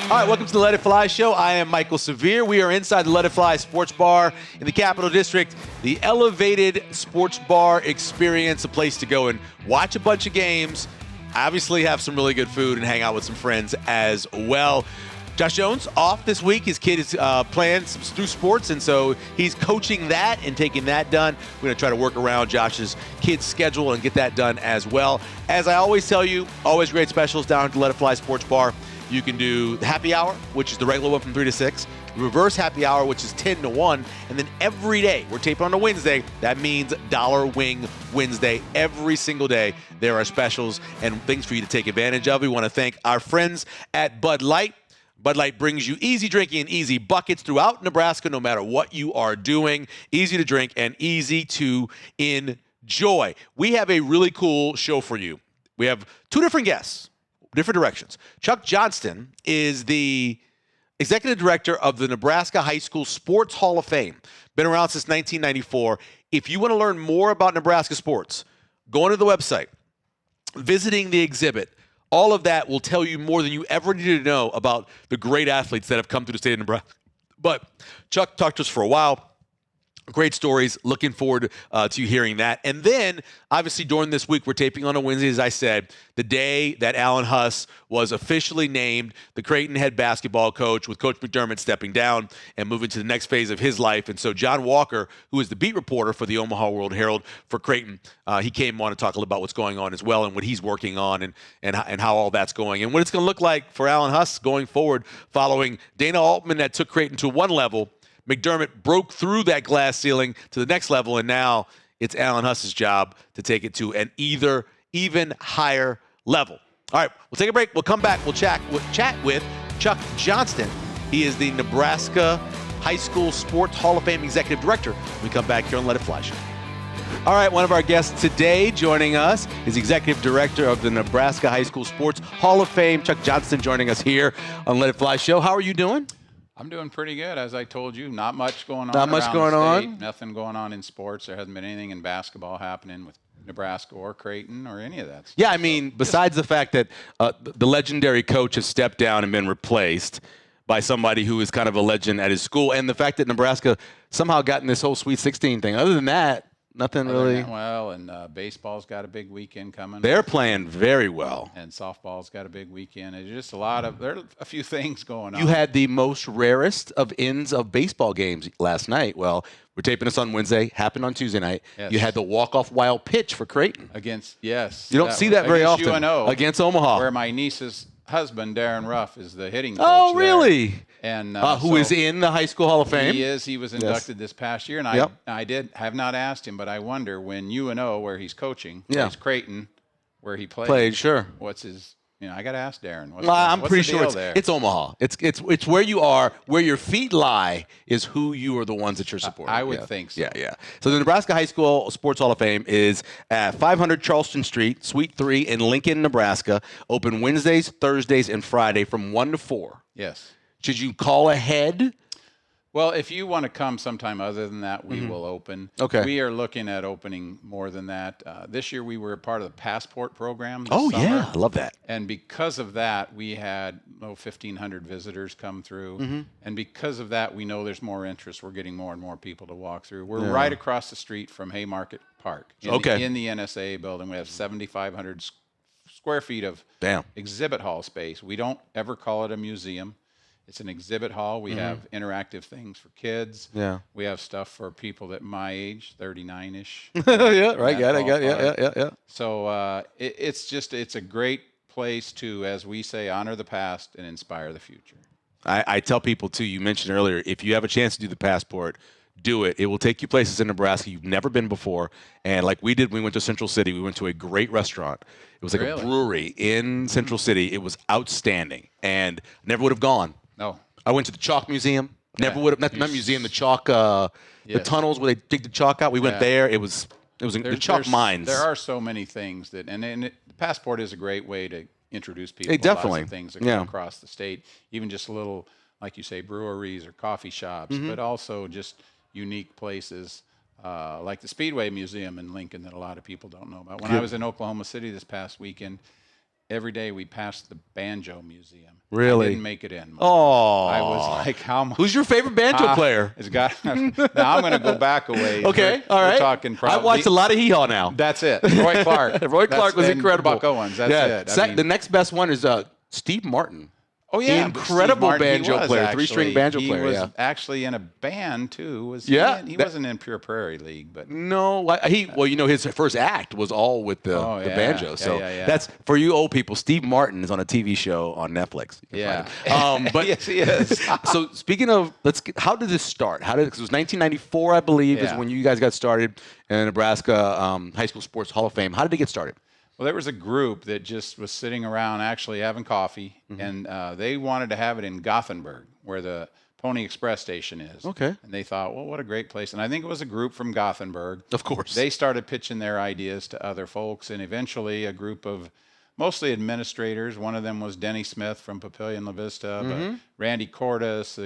All right, welcome to the Let It Fly Show. I am Michael Severe. We are inside the Let It Fly Sports Bar in the Capital District, the elevated sports bar experience, a place to go and watch a bunch of games, obviously have some really good food, and hang out with some friends as well. Josh Jones off this week. His kid is playing through sports, and so he's coaching that and taking that done. We're going to try to work around Josh's kid's schedule and get that done as well. As I always tell you, always great specials down at the Let It Fly Sports Bar. You can do the happy hour, which is the regular one from 3 to 6, reverse happy hour, which is 10 to 1, and then every day, we're taping on a Wednesday, that means Dollar Wing Wednesday. Every single day, there are specials and things for you to take advantage of. We want to thank our friends at Bud Light. Bud Light brings you easy drinking and easy buckets throughout Nebraska, no matter what you are doing. Easy to drink and easy to enjoy. We have a really cool show for you. We have two different guests. Different directions. Chuck Johnston is the executive director of the Nebraska High School Sports Hall of Fame. Been around since 1994. If you want to learn more about Nebraska sports, go onto the website, visiting the exhibit. All of that will tell you more than you ever needed to know about the great athletes that have come through the state of Nebraska. But Chuck talked to us for a while. Great stories. Looking forward to hearing that. And then, obviously, during this week, we're taping on a Wednesday, as I said, the day that Alan Huss was officially named the Creighton head basketball coach, with Coach McDermott stepping down and moving to the next phase of his life. And so Jon Walker, who is the beat reporter for the Omaha World Herald for Creighton, he came on to talk a little about what's going on as well and what he's working on and how all that's going and what it's going to look like for Alan Huss going forward following Dana Altman that took Creighton to one level. McDermott broke through that glass ceiling to the next level, and now it's Alan Huss's job to take it to an even higher level. All right, we'll take a break. We'll come back. We'll chat with Chuck Johnston. He is the Nebraska High School Sports Hall of Fame Executive Director. We come back here on Let It Fly Show. All right, one of our guests today joining us is Executive Director of the Nebraska High School Sports Hall of Fame, Chuck Johnston, joining us here on Let It Fly Show. How are you doing? I'm doing pretty good. As I told you, not much going on. Not much going on? Nothing going on in sports. There hasn't been anything in basketball happening with Nebraska or Creighton or any of that stuff. Yeah, I mean, besides the fact that the legendary coach has stepped down and been replaced by somebody who is kind of a legend at his school, and the fact that Nebraska somehow got in this whole Sweet 16 thing. Other than that, nothing really. Well, and baseball's got a big weekend coming. They're playing very well. And softball's got a big weekend. It's just there are a few things going on. You had the most rarest of ends of baseball games last night. Well, we're taping this on Wednesday. Happened on Tuesday night. Yes. You had the walk-off wild pitch for Creighton. Yes. You don't see that very often. UNO, against Omaha. Where my niece's husband, Darren Ruff, is the hitting coach. Oh, really? There. And who is in the High School Hall of Fame? He is. He was inducted this past year, and I have not asked him, but I wonder when UNO, where he's coaching, is Creighton, where he played. Sure. What's his? I got to ask Darren. I'm pretty the sure it's Omaha. It's where you are, where your feet lie is who you are the ones that you're supporting. I would think so. Yeah. So the Nebraska High School Sports Hall of Fame is at 500 Charleston Street, Suite 3 in Lincoln, Nebraska. Open Wednesdays, Thursdays, and Friday from 1 to 4. Yes. Should you call ahead? Well, if you want to come sometime other than that, we will open. Okay. We are looking at opening more than that. This year we were a part of the Passport program. Oh, summer, yeah. I love that. And because of that, we had 1,500 visitors come through. And because of that, we know there's more interest. We're getting more and more people to walk through. We're right across the street from Haymarket Park. In the NSA building. We have 7,500 square feet of exhibit hall space. We don't ever call it a museum. It's an exhibit hall. We have interactive things for kids. Yeah. We have stuff for people that my age, 39-ish. I got yeah. So it's a great place to, as we say, honor the past and inspire the future. I tell people, too, you mentioned earlier, if you have a chance to do the Passport, do it. It will take you places in Nebraska you've never been before. And like we did, we went to Central City. We went to a great restaurant. It was like a brewery in Central City. It was outstanding. And never would have gone. No. I went to the Chalk Museum. Never would have. Not museum. The Chalk, the tunnels where they dig the chalk out. We went there. It was the Chalk mines. There are so many things that, and the Passport is a great way to introduce people to definitely. lots of things that come across the state. Even just a little, like you say, breweries or coffee shops, but also just unique places like the Speedway Museum in Lincoln that a lot of people don't know about. When I was in Oklahoma City this past weekend, every day we passed the banjo museum. Really? I didn't make it in. Oh. I was like, how much? Who's your favorite banjo player? It's got. Now I'm going to go back a ways. Okay, all right. We're talking probably. I watched a lot of hee-haw now. That's it. Roy Clark. Roy Clark was incredible. Buck Owens. That's it. The next best one is Steve Martin. Oh yeah, incredible Martin, banjo player, three-string banjo player. He was actually in a band too. He wasn't in Pure Prairie League, but no, his first act was all with the banjo. So that's for you old people. Steve Martin is on a TV show on Netflix. Yeah, but yes, he is. So speaking of, how did this start? Because it was 1994, I believe, is when you guys got started in Nebraska High School Sports Hall of Fame. How did it get started? Well, there was a group that just was sitting around actually having coffee, and they wanted to have it in Gothenburg, where the Pony Express station is. Okay. And they thought, well, what a great place. And I think it was a group from Gothenburg. Of course. They started pitching their ideas to other folks, and eventually a group of mostly administrators. One of them was Denny Smith from Papillion La Vista, but Randy Cordes,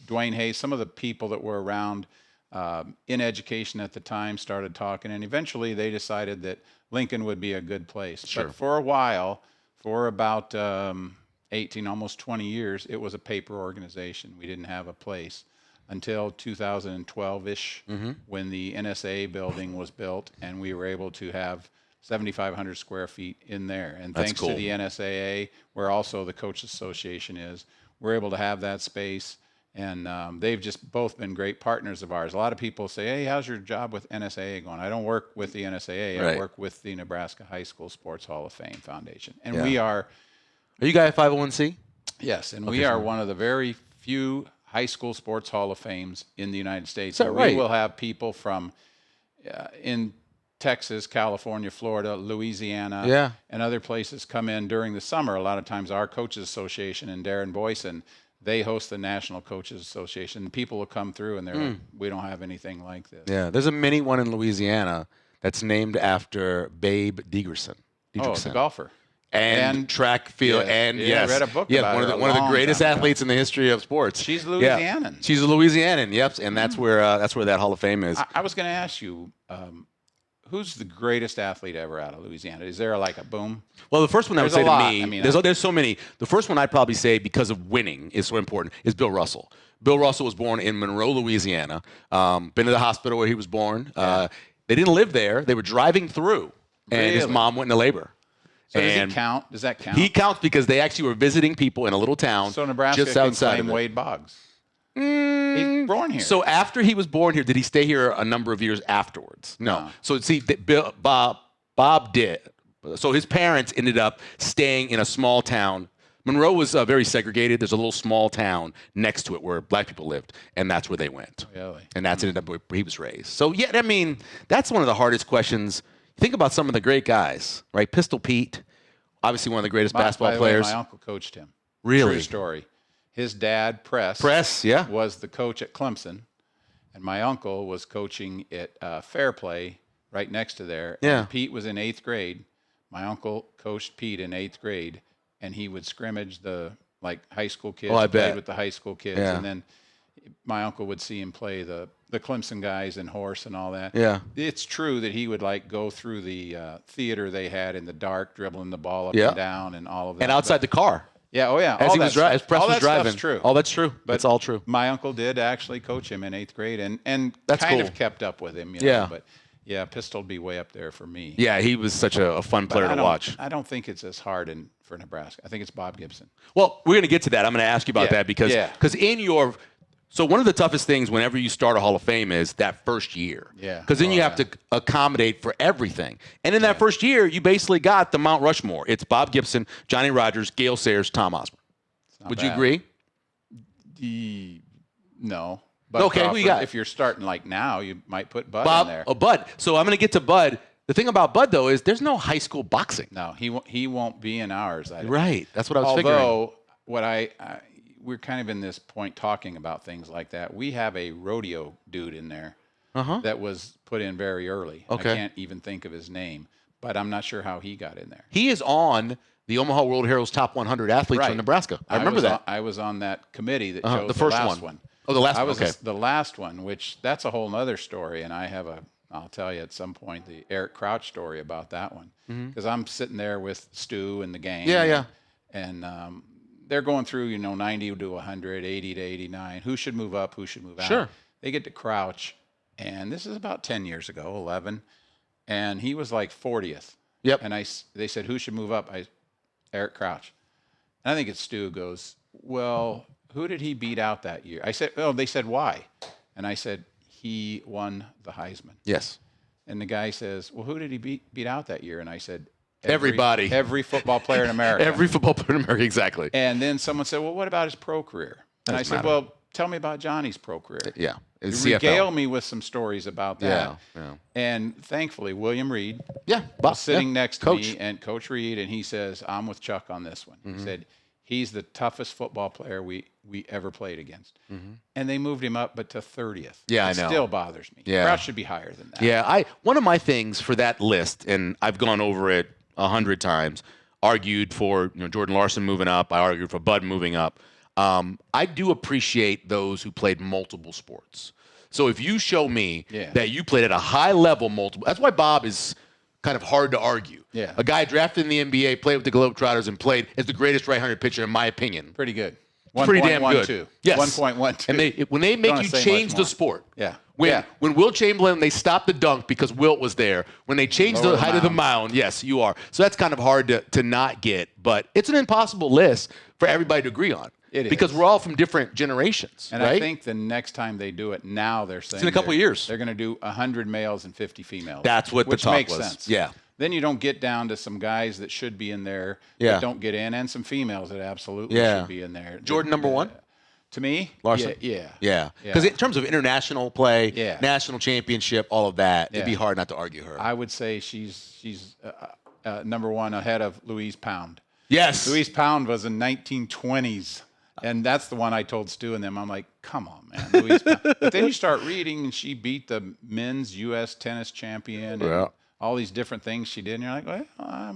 Dwayne Hayes, some of the people that were around in education at the time started talking, and eventually they decided that Lincoln would be a good place. Sure. But for a while, for about 18, almost 20 years, it was a paper organization. We didn't have a place until 2012-ish when the NSAA building was built, and we were able to have 7,500 square feet in there. And thanks to the NSAA, where also the Coaches Association is, we're able to have that space. And they've just both been great partners of ours. A lot of people say, hey, how's your job with NSAA going? I don't work with the NSAA. I work with the Nebraska High School Sports Hall of Fame Foundation. And we are... Are you guys 501c? Yes, and we are one of the very few high school sports Hall of Fames in the United States. Is that right? We will have people from in Texas, California, Florida, Louisiana, and other places come in during the summer. A lot of times our Coaches Association and Darren Boyson, they host the National Coaches Association. People will come through and they're like, we don't have anything like this. Yeah, there's a mini one in Louisiana that's named after Babe Diegerson. Oh, the golfer. And track field, I read a book about her one of the greatest athletes in the history of sports. She's Louisianan. Yeah. She's a Louisianan, yep, and that's where that Hall of Fame is. I was going to ask you, who's the greatest athlete ever out of Louisiana? Is there like a boom? Well, the first one I would say to me, I mean, there's so many. The first one I'd probably say, because of winning, is so important, is Bill Russell. Bill Russell was born in Monroe, Louisiana. Been to the hospital where he was born. They didn't live there. They were driving through, and his mom went into labor. So does it count? Does that count? He counts because they actually were visiting people in a little town so Nebraska just outside can claim of Wade Boggs. He's born here. So after he was born here, did he stay here a number of years afterwards? No. So see, Bob did. So his parents ended up staying in a small town. Monroe was very segregated. There's a little small town next to it where black people lived, and that's where they went. Really? And that's ended up where he was raised. So yeah, I mean, that's one of the hardest questions. Think about some of the great guys, right? Pistol Pete, obviously one of the greatest basketball players. My uncle coached him. Really? True story. His dad, Press, was the coach at Clemson, and my uncle was coaching at Fairplay right next to there. Yeah. And Pete was in 8th grade. My uncle coached Pete in 8th grade, and he would scrimmage the high school kids. Oh, I bet. Played with the high school kids, and then my uncle would see him play the Clemson guys and horse and all that. Yeah. It's true that he would go through the theater they had in the dark, dribbling the ball up and down and all of that. And outside the car. Yeah, oh yeah. As Press was driving. Stuff's true. All that's true. That's all true. My uncle did actually coach him in 8th grade and that's kind cool. of kept up with him. You know, but yeah, Pistol'd be way up there for me. Yeah, he was such a fun player to watch. I don't think it's as hard for Nebraska. I think it's Bob Gibson. Well, we're going to get to that. I'm going to ask you about that because in your – so one of the toughest things whenever you start a Hall of Fame is that first year. Yeah. Because then you have to accommodate for everything. And in that first year, you basically got the Mount Rushmore. It's Bob Gibson, Johnny Rodgers, Gale Sayers, Tom Osborne. Would you agree? No. But okay, Crawford, who you got? If you're starting now, you might put Bud in there. Bud. So I'm going to get to Bud. The thing about Bud, though, is there's no high school boxing. No, he won't be in ours. Right. That's what I was figuring. Although, we're kind of in this point talking about things like that. We have a rodeo dude in there that was put in very early. Okay. I can't even think of his name, but I'm not sure how he got in there. He is on the Omaha World Herald's top 100 athletes from Nebraska. I remember that. I was on that committee that chose the first last one. Oh, the last one. I was the last one, which that's a whole other story, and I have I'll tell you at some point the Eric Crouch story about that one, because I'm sitting there with Stu and the gang. And they're going through, 90 to 100, 80 to 89. Who should move up? Who should move out? Sure. They get to Crouch, and this is about 10 years ago, 11, and he was like 40th. Yep. And they said, who should move up? Eric Crouch. And I think it's Stu goes, well, who did he beat out that year? I said, oh, they said, why? And I said, he won the Heisman. Yes. And the guy says, well, who did he beat out that year? And I said, everybody. Every football player in America. Every football player in America, exactly. And then someone said, well, what about his pro career? And I said, well, tell me about Johnny's pro career. Yeah. You regale me with some stories about that. Yeah. And thankfully, William Reed was sitting next to me, and Coach Reed, and he says, I'm with Chuck on this one. He said, he's the toughest football player we ever played against. And they moved him up, but to 30th. Yeah, it I know. Still bothers me. Yeah. Crouch should be higher than that. Yeah, one of my things for that list, and I've gone over it 100 times, argued for Jordan Larson moving up. I argued for Bud moving up. I do appreciate those who played multiple sports. So if you show me that you played at a high level multiple, that's why Bob is kind of hard to argue. Yeah. A guy drafted in the NBA, played with the Globetrotters, and played as the greatest right-handed pitcher, in my opinion. Pretty good. Pretty damn good. 1.12. Yes. 1.12. And when they make you change the sport. Yeah. When Wilt Chamberlain, they stopped the dunk because Wilt was there. When they changed the height of the mound, yes, you are. So that's kind of hard to not get. But it's an impossible list for everybody to agree on. It because is. we're all from different generations. And right? I think the next time they do it, now they're saying it's in a couple of years. They're going to do 100 males and 50 females. That's what the talk makes was. Sense. Yeah. Then you don't get down to some guys that should be in there that don't get in, and some females that absolutely should be in there. Jordan, number one? To me? Larson? Yeah. Because in terms of international play, national championship, all of that, it'd be hard not to argue her. I would say she's number one ahead of Louise Pound. Yes. Louise Pound was in 1920s. And that's the one I told Stu and them. I'm like, come on, man. Louise Pound. But then you start reading, and she beat the men's U.S. tennis champion and all these different things she did. And you're like,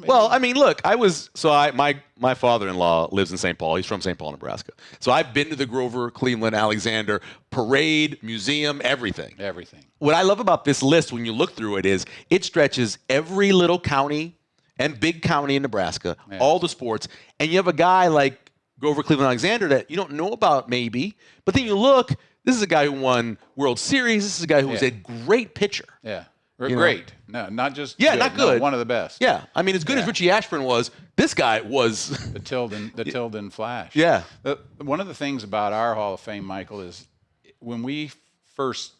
well, I mean, look, my father-in-law lives in St. Paul. He's from St. Paul, Nebraska. So I've been to the Grover, Cleveland, Alexander parade, museum, everything. Everything. What I love about this list when you look through it is it stretches every little county and big county in Nebraska, all the sports. And you have a guy like Grover, Cleveland, Alexander that you don't know about maybe, but then you look, this is a guy who won World Series. This is a guy who was a great pitcher. Yeah. Great. No, not just good. Not good. No, one of the best. Yeah. I mean, as good as Richie Ashburn was, this guy was the Tilden Flash. Yeah. One of the things about our Hall of Fame, Michael, is when we first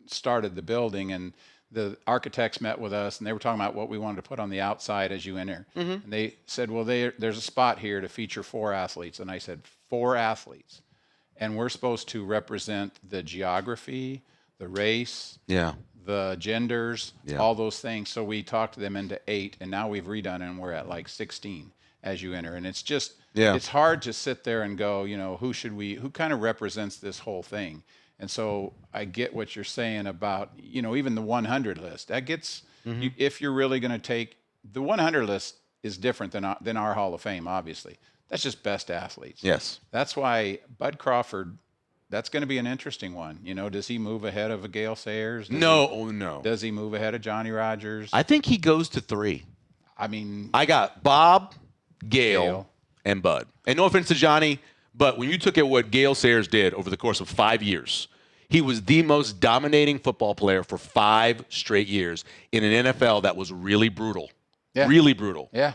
started the building and the architects met with us and they were talking about what we wanted to put on the outside as you enter. And they said, well, there's a spot here to feature 4 athletes. And I said, 4 athletes. And we're supposed to represent the geography, the race, the genders, all those things. So we talked them into 8, and now we've redone it, and we're at like 16 as you enter. And it's just, it's hard to sit there and go, who kind of represents this whole thing? And so I get what you're saying about, even the 100 list. That gets, if you're really going to take, the 100 list is different than our Hall of Fame, obviously. That's just best athletes. Yes. That's why Bud Crawford, that's going to be an interesting one. Does he move ahead of a Gale Sayers? No. Does he move ahead of Johnny Rogers? I think he goes to 3. I mean, I got Bob, Gale, and Bud. And no offense to Johnny, but when you took at what Gale Sayers did over the course of 5 years, he was the most dominating football player for 5 straight years in an NFL that was really brutal. Yeah. Really brutal. Yeah.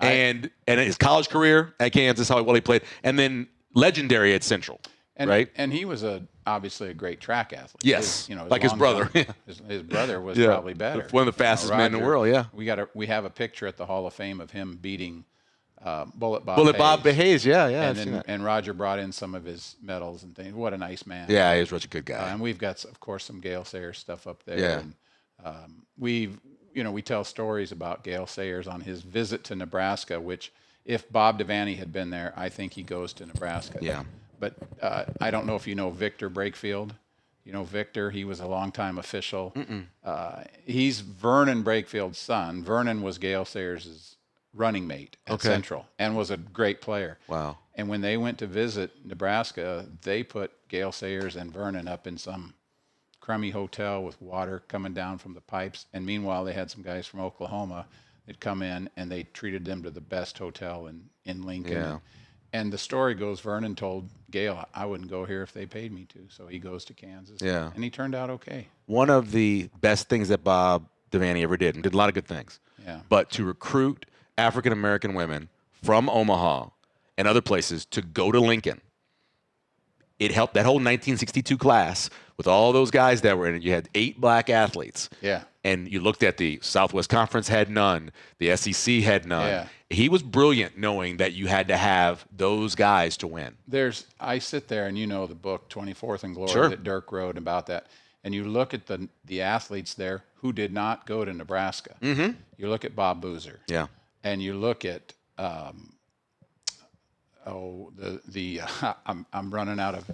And his college career at Kansas, how well he played, and then legendary at Central. Right? And he was obviously a great track athlete. Yes. Like his brother. His brother was probably better. One of the fastest men in the world, We have a picture at the Hall of Fame of him beating Bullet Bob Hayes, and Roger brought in some of his medals and things. What a nice man. Yeah, he was such a good guy. And we've got, of course, some Gale Sayers stuff up there. Yeah. And we tell stories about Gale Sayers on his visit to Nebraska, which if Bob Devaney had been there, I think he goes to Nebraska. Yeah. But I don't know if you know Victor Brakefield. Victor, he was a longtime official. He's Vernon Brakefield's son. Vernon was Gale Sayers' running mate at Central and was a great player. Wow. And when they went to visit Nebraska, they put Gale Sayers and Vernon up in some crummy hotel with water coming down from the pipes. And meanwhile, they had some guys from Oklahoma that come in, and they treated them to the best hotel in Lincoln. Yeah. And the story goes, Vernon told Gail, I wouldn't go here if they paid me to. So he goes to Kansas. Yeah. And he turned out okay. One of the best things that Bob Devaney ever did, and did a lot of good things, but to recruit African-American women from Omaha and other places to go to Lincoln, it helped that whole 1962 class with all those guys that were in it. You had 8 black athletes. Yeah. And you looked at the Southwest Conference had none. The SEC had none. Yeah. He was brilliant knowing that you had to have those guys to win. I sit there, and the book 24th and Glory Sure. that Dirk wrote about that. And you look at the athletes there who did not go to Nebraska. Mm-hmm. You look at Bob Boozer. Yeah. And you look at I'm running out of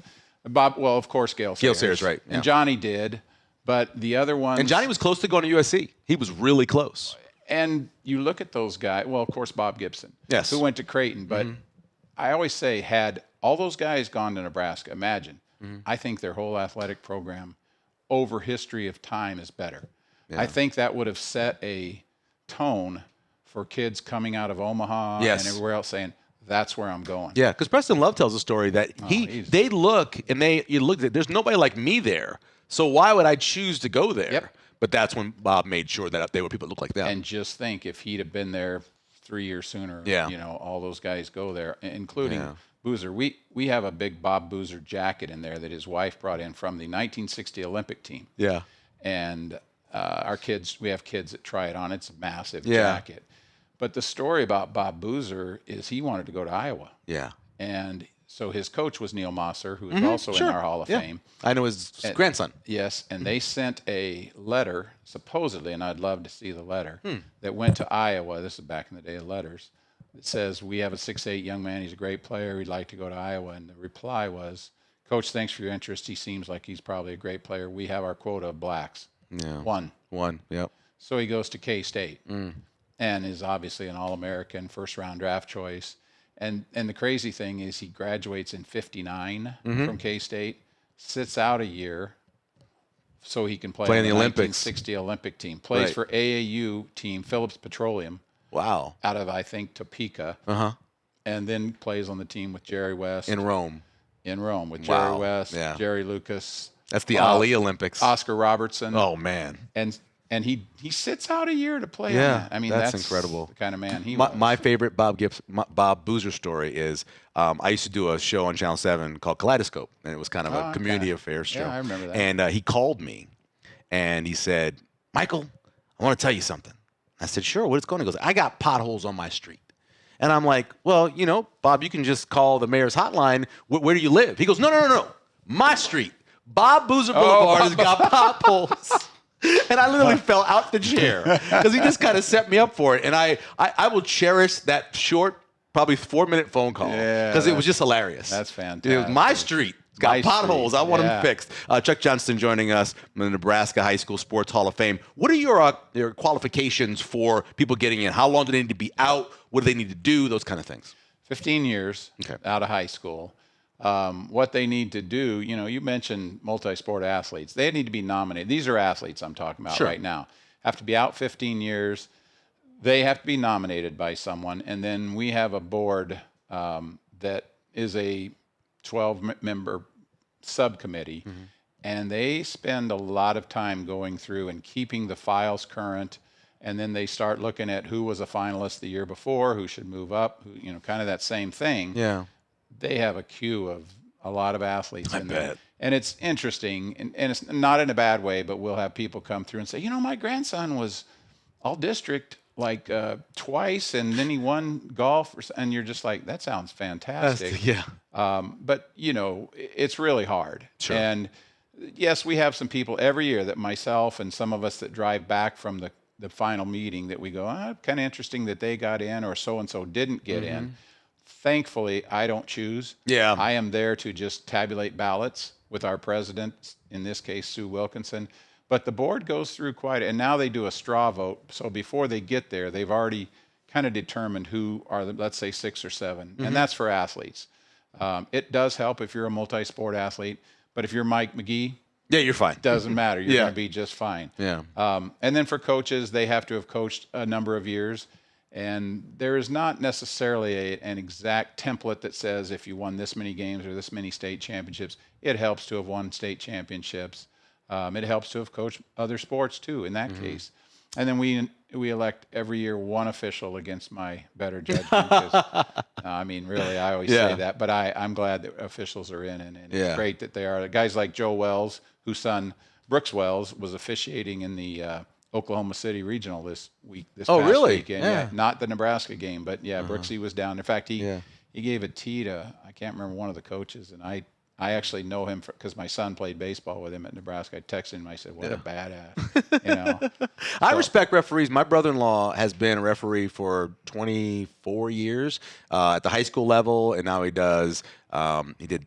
Bob. Well, of course, Gale Sayers. Gale Sayers, right? Yeah. And Johnny did, but the other ones. And Johnny was close to going to USC. He was really close. And you look at those guys. Well, of course, Bob Gibson. Yes. Who went to Creighton, but I always say, had all those guys gone to Nebraska, imagine. I think their whole athletic program, over history of time, is better. Yeah. I think that would have set a tone for kids coming out of Omaha and everywhere else saying, that's where I'm going. Yeah, because Preston Love tells a story that they look and you look at, there's nobody like me there, so why would I choose to go there? Yep. But that's when Bob made sure that they were people that looked like them. And just think, if he'd have been there 3 years sooner, all those guys go there, including Boozer. We have a big Bob Boozer jacket in there that his wife brought in from the 1960 Olympic team. Yeah. And we have kids that try it on. It's a massive jacket. But the story about Bob Boozer is he wanted to go to Iowa. Yeah. And so his coach was Neil Mosser, who is also in our Hall of Fame. I know his grandson. Yes, and they sent a letter, supposedly, and I'd love to see the letter, that went to Iowa. This is back in the day of letters. It says, we have a 6'8" young man. He's a great player. We'd like to go to Iowa. And the reply was, Coach, thanks for your interest. He seems like he's probably a great player. We have our quota of blacks. Yeah. One. Yep. So he goes to K-State and is obviously an All-American, first-round draft choice. And the crazy thing is he graduates in 59 from K-State, sits out a year so he can play in the Olympics. 1960 Olympic team. Plays for AAU team, Phillips Petroleum. Wow. Out of, I think, Topeka. And then plays on the team with Jerry West. In Rome with Jerry West, Jerry Lucas. That's the Ali Olympics. Oscar Robertson. Oh, man. And he sits out a year to play on that. I mean, that's incredible. The kind of man he was. My favorite Bob Boozer story is I used to do a show on Channel 7 called Kaleidoscope, and it was kind of a community affairs show. Yeah, I remember that. And he called me, and he said, Michael, I want to tell you something. I said, sure, what's going on? He goes, I got potholes on my street. And I'm like, well, Bob, you can just call the mayor's hotline. Where do you live? He goes, no. My street. Bob Boozer Boulevard has got potholes. And I literally fell out the chair because he just kind of set me up for it. And I will cherish that short, probably 4-minute phone call because it was just hilarious. That's fantastic. It was my street. Got potholes. I want them fixed. Chuck Johnston joining us from the Nebraska High School Sports Hall of Fame. What are your qualifications for people getting in? How long do they need to be out? What do they need to do? Those kind of things. 15 years out of high school. What they need to do, you mentioned multi-sport athletes. They need to be nominated. These are athletes I'm talking about right now. Have to be out 15 years. They have to be nominated by someone. And then we have a board that is a 12-member subcommittee. And they spend a lot of time going through and keeping the files current. And then they start looking at who was a finalist the year before, who should move up, kind of that same thing. Yeah. They have a queue of a lot of athletes in there. I bet. And it's interesting, and it's not in a bad way, but we'll have people come through and say, my grandson was all district like twice, and then he won golf, and you're just like, that sounds fantastic. But, it's really hard. Sure. And yes, we have some people every year that myself and some of us that drive back from the final meeting that we go, kind of interesting that they got in or so-and-so didn't get in. Thankfully, I don't choose. Yeah. I am there to just tabulate ballots with our president, in this case, Sue Wilkinson. But the board goes through and now they do a straw vote. So before they get there, they've already kind of determined who are, let's say, 6 or 7. And that's for athletes. It does help if you're a multi-sport athlete. But if you're Mike McGee, Yeah, you're fine. Doesn't matter. You're going to be just fine. Yeah. And then for coaches, they have to have coached a number of years. And there is not necessarily an exact template that says if you won this many games or this many state championships. It helps to have won state championships. It helps to have coached other sports, too, in that case. And then we elect every year one official against my better judgment. I mean, really, I always say that. But I'm glad that officials are in, and it's great that they are. Guys like Joe Wells, whose son, Brooks Wells, was officiating in the Oklahoma City Regional this past weekend. Yeah. Not the Nebraska game, but Brooksy was down. In fact, he gave a tee to, I can't remember, one of the coaches, and I actually know him because my son played baseball with him at Nebraska. I texted him. I said, "What a badass!" I respect referees. My brother-in-law has been a referee for 24 years at the high school level, and now he does. He did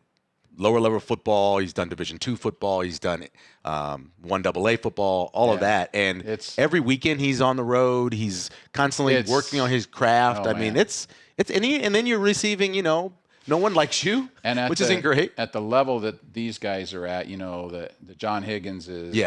lower level football. He's done Division II football. He's done 1AA football. All of that, and every weekend he's on the road. He's constantly working on his craft. I mean, it's and then you're receiving, no one likes you, which isn't great. At the level that these guys are at, the John Higginses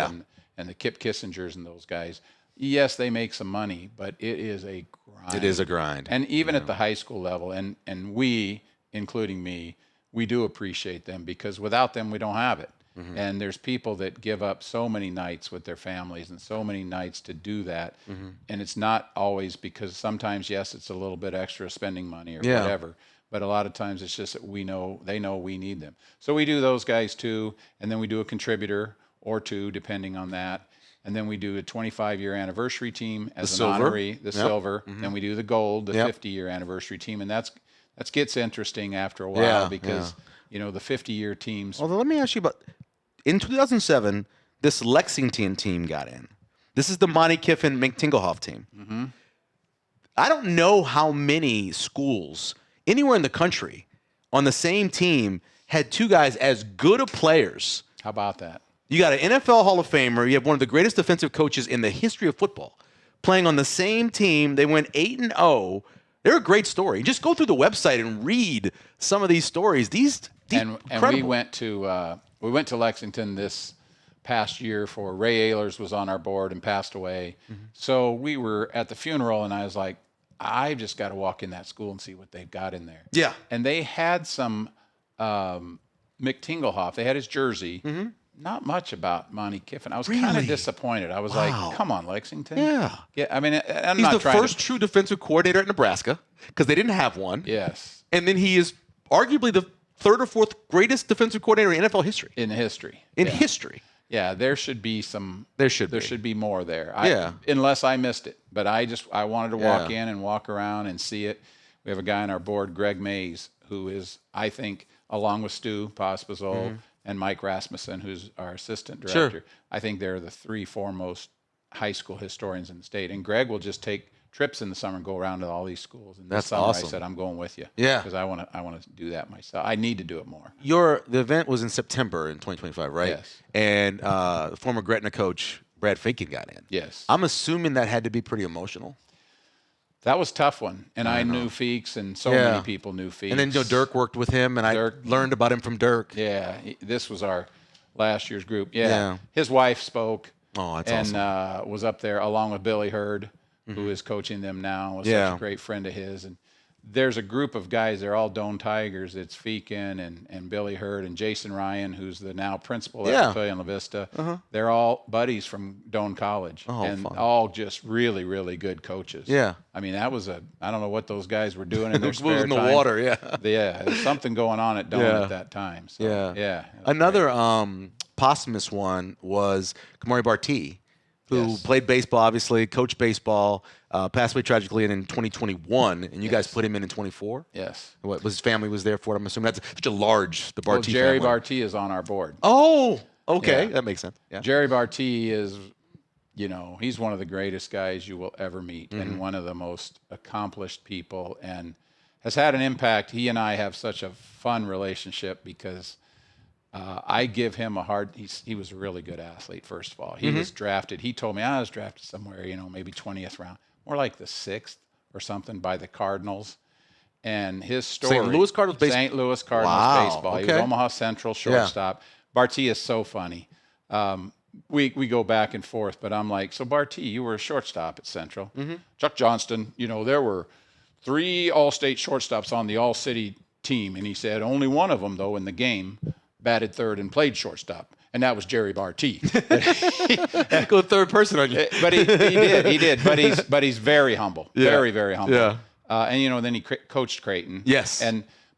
and the Kip Kissingers and those guys, yes, they make some money, but it is a grind. It is a grind. And even at the high school level, and we, including me, we do appreciate them because without them, we don't have it. And there's people that give up so many nights with their families and so many nights to do that. And it's not always because sometimes, yes, it's a little bit extra spending money or whatever. But a lot of times it's just that they know we need them. So we do those guys too, and then we do a contributor or two, depending on that. And then we do a 25-year anniversary team as an honoree, the silver. Then we do the gold, the 50-year anniversary team, and that gets interesting after a while because the 50-year teams. Well, let me ask you about in 2007, this Lexington team got in. This is the Monty Kiffin Mink Tingelhoff team. I don't know how many schools anywhere in the country on the same team had two guys as good of players. How about that? You got an NFL Hall of Famer. You have one of the greatest defensive coaches in the history of football playing on the same team. They went 8-0. They're a great story. Just go through the website and read some of these stories. And we went to Lexington this past year for Ray Ehlers was on our board and passed away. So we were at the funeral, and I was like, I've just got to walk in that school and see what they've got in there. Yeah. And they had some Mick Tingelhoff. They had his jersey. Not much about Monty Kiffin. I was kind of disappointed. I was like, come on, Lexington. Yeah. I mean, he's the first true defensive coordinator at Nebraska because they didn't have one. Yes. And then he is arguably the third or fourth greatest defensive coordinator in NFL history. In history. Yeah, there should be some. There should be more there. Unless I missed it, but I wanted to walk in and walk around and see it. We have a guy on our board, Greg Mays, who is, I think, along with Stu Pospisil and Mike Rasmussen, who's our assistant director. I think they're the three foremost high school historians in the state. And Greg will just take trips in the summer and go around to all these schools. And this summer awesome. I said, I'm going with you. Yeah. Because I want to do that myself. I need to do it more. The event was in September in 2025, right? Yes. And former Gretna coach Brad Feeken got in. Yes. I'm assuming that had to be pretty emotional. That was a tough one. And I knew Feeks, and so many people knew Feeks. And then Dirk worked with him, and I learned about him from Dirk. Yeah. This was our last year's group. Yeah. His wife spoke. Oh, that's awesome. And was up there along with Billy Hurd, who is coaching them now. Was such a great friend of his. And there's a group of guys. They're all Doane Tigers. It's Feeken and Billy Hurd and Jason Ryan, who's the now principal at Papillion La Vista. They're all buddies from Doane College, and all just really, really good coaches. Yeah. I mean, I don't know what those guys were doing in their spare time. In the water, There's something going on at Doane at that time. So, Another posthumous one was Kimera Bartee, who played baseball, obviously, coached baseball, passed away tragically in 2021, and you guys put him in 24? Yes. What, his family was there for it? I'm assuming that's such a large, the Bartee family. Jerry Bartee is on our board. Oh, okay. That makes sense. Yeah. Jerry Bartee is, he's one of the greatest guys you will ever meet and one of the most accomplished people and has had an impact. He and I have such a fun relationship because I give him he was a really good athlete, first of all. He was drafted. He told me I was drafted somewhere, maybe 20th round, more like the 6th or something by the Cardinals. And his story. St. Louis Cardinals baseball. St. Louis Cardinals baseball. Okay. He was Omaha Central shortstop. Bartee is so funny. we go back and forth, but I'm like, so Bartee, you were a shortstop at Central. Chuck Johnston, there were 3 all-state shortstops on the all-city team, and he said only one of them, though, in the game batted third and played shortstop, and that was Jerry Bartee. Go third person on you. But he did. But he's very humble, very, very humble. Yeah. And then he coached Creighton. Yes.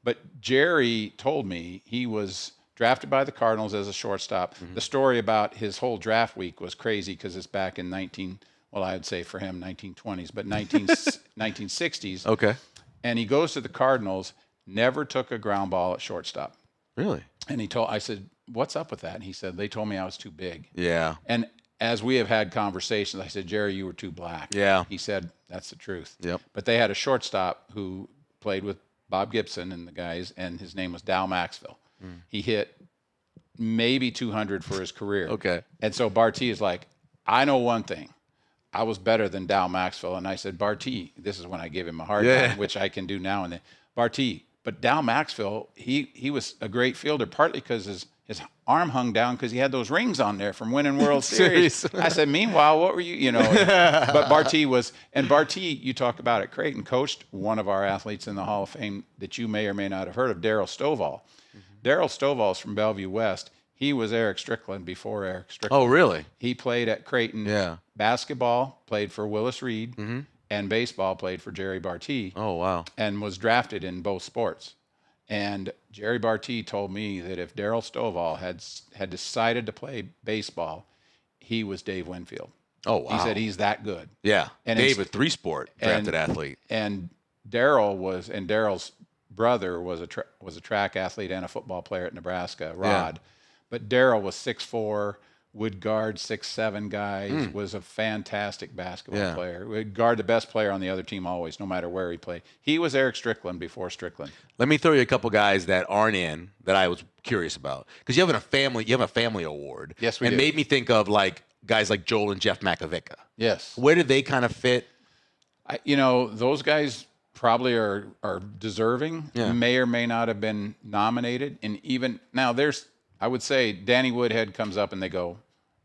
But Jerry told me he was drafted by the Cardinals as a shortstop. The story about his whole draft week was crazy because it's back in I'd say for him 1920s, but 1960s. Okay. And he goes to the Cardinals, never took a ground ball at shortstop. Really? And I said, what's up with that? And he said, they told me I was too big. Yeah. And as we have had conversations, I said, Jerry, you were too black. Yeah. He said, that's the truth. Yep. But they had a shortstop who played with Bob Gibson and the guys, and his name was Dow Maxville. He hit maybe 200 for his career. Okay. And so Bartee is like, I know one thing. I was better than Dow Maxville. And I said, Bartee, this is when I gave him a hard time, which I can do now and then. Bartee, but Dow Maxville, he was a great fielder, partly because his arm hung down because he had those rings on there from winning World Series. I said, meanwhile, what were you, But Bartee, you talk about it, Creighton coached one of our athletes in the Hall of Fame that you may or may not have heard of, Darryl Stovall. Darryl Stovall's from Bellevue West. He was Eric Strickland before Eric Strickland. Oh, really? He played at Creighton. Yeah. Basketball, played for Willis Reed, and baseball played for Jerry Bartee. Oh, wow. And was drafted in both sports. And Jerry Bartee told me that if Darryl Stovall had decided to play baseball, he was Dave Winfield. Oh, wow. He said he's that good. Yeah. And Dave, a 3-sport drafted athlete. And Darryl's brother was a track athlete and a football player at Nebraska, Rod. Yeah. But Darryl was 6'4", would guard 6'7" guys, was a fantastic basketball player. Would guard the best player on the other team always, no matter where he played. He was Eric Strickland before Strickland. Let me throw you a couple guys that aren't in that I was curious about. Because you have a family award. Yes, we do. And made me think of guys like Joel and Jeff Makovica. Yes. Where did they kind of fit? Those guys probably are deserving, may or may not have been nominated. And even now I would say Danny Woodhead comes up and they go,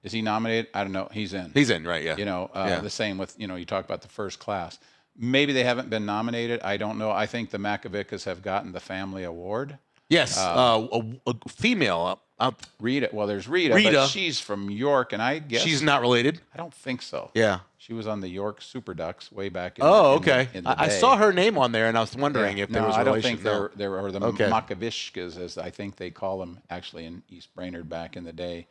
is he nominated? I don't know. He's in. He's in, right, yeah. The same with, you talk about the first class. Maybe they haven't been nominated. I don't know. I think the Makovicas have gotten the family award. Yes, a female. Rita. Well, there's Rita, but she's from York, and I guess she's not related. I don't think so. Yeah, she was on the York Super Ducks way back. Okay. In the I saw her name on there, and I was wondering if there was a relation. I don't think there were the Makovishkas, as I think they call them, actually in East Brainerd back in the day.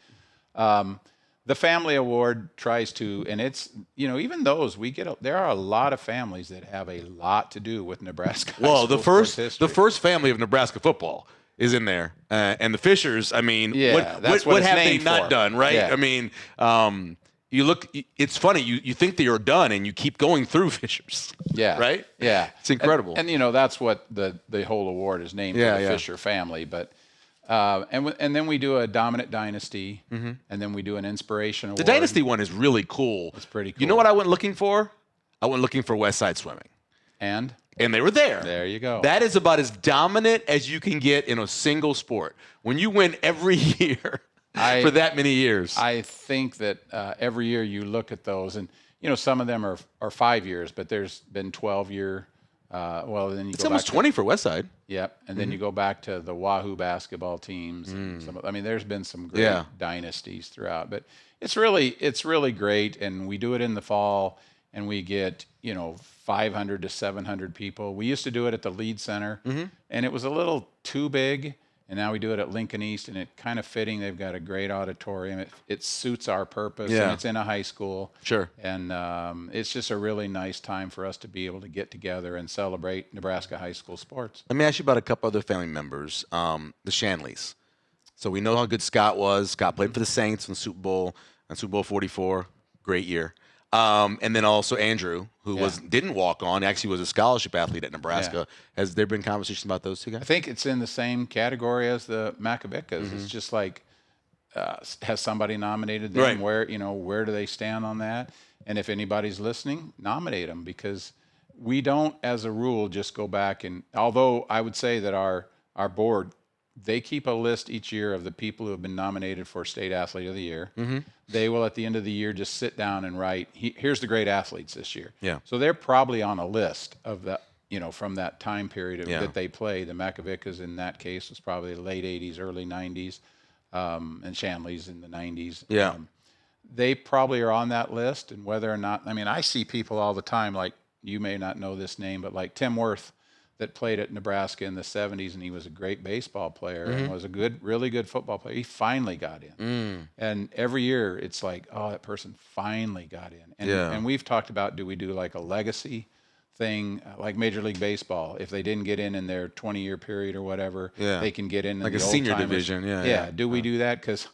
The family award tries to, and it's even those there are a lot of families that have a lot to do with Nebraska. Well, the first family of Nebraska football is in there, and the Fishers. I mean, what have they not done, right? Yeah. I mean, you look. It's funny. You think that you're done, and you keep going through Fishers. Yeah. Right. Yeah. It's incredible. And that's what the whole award is named for the Fisher family, but. And then we do a dominant dynasty, and then we do an inspiration award. The dynasty one is really cool. It's pretty cool. You know what I went looking for? I went looking for West Side Swimming. And they were there. There you go. That is about as dominant as you can get in a single sport. When you win every year for that many years. I think that every year you look at those, and some of them are 5 years, but there's been 12-year. Then you it's go almost back 20 for Westside. Yep, and then you go back to the Wahoo basketball teams. And there's been some great dynasties throughout, but it's really great. And we do it in the fall, and we get 500 to 700 people. We used to do it at the Lead Center, and it was a little too big. And now we do it at Lincoln East, and it's kind of fitting. They've got a great auditorium. It suits our purpose, and it's in a high school. Sure. And it's just a really nice time for us to be able to get together and celebrate Nebraska high school sports. Let me ask you about a couple other family members, the Shanleys. So we know how good Scott was. Scott played for the Saints in Super Bowl 44. Great year. And then also Andrew, who didn't walk on, actually was a scholarship athlete at Nebraska. Yeah. Has there been conversations about those two guys? I think it's in the same category as the Makovicas. It's just like, has somebody nominated them? Right. Where do they stand on that? And if anybody's listening, nominate them, because we don't, as a rule, just go back and, although I would say that our board they keep a list each year of the people who have been nominated for State Athlete of the Year. Mm-hmm. They will, at the end of the year, just sit down and write, here's the great athletes this year. Yeah. So they're probably on a list of that, from that time period that they play. The Macavickas in that case was probably the late 80s, early 90s, and Shanley's in the 90s. Yeah. They probably are on that list, and whether or not, I see people all the time, like, you may not know this name, but like Tim Worth, that played at Nebraska in the 70s, and he was a great baseball player and was a really good football player. He finally got in. And every year it's like, oh, that person finally got in. And we've talked about, do we do like a legacy thing, like Major League Baseball? If they didn't get in their 20-year period or whatever, they can get in like the a senior old-timers. division. Do we do that? Because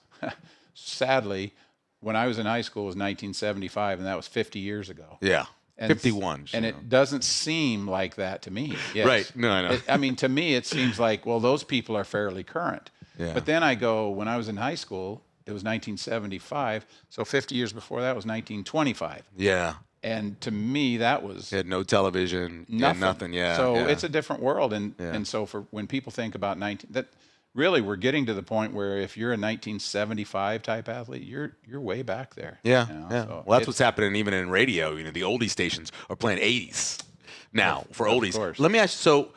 sadly, when I was in high school, it was 1975, and that was 50 years ago. Yeah. And 51. And it doesn't seem like that to me. Yes. Right. No, I know. To me, it seems like, well, those people are fairly current. Yeah. But then I go, when I was in high school, it was 1975. So 50 years before that was 1925. Yeah. And to me, that was Had no television. Nothing. Yeah. So yeah. it's a different world. And so for when people think about really, we're getting to the point where if you're a 1975 type athlete, you're way back there. Yeah, So well, that's what's happening even in radio. The oldie stations are playing 80s now for oldies. Course. Let me ask you, so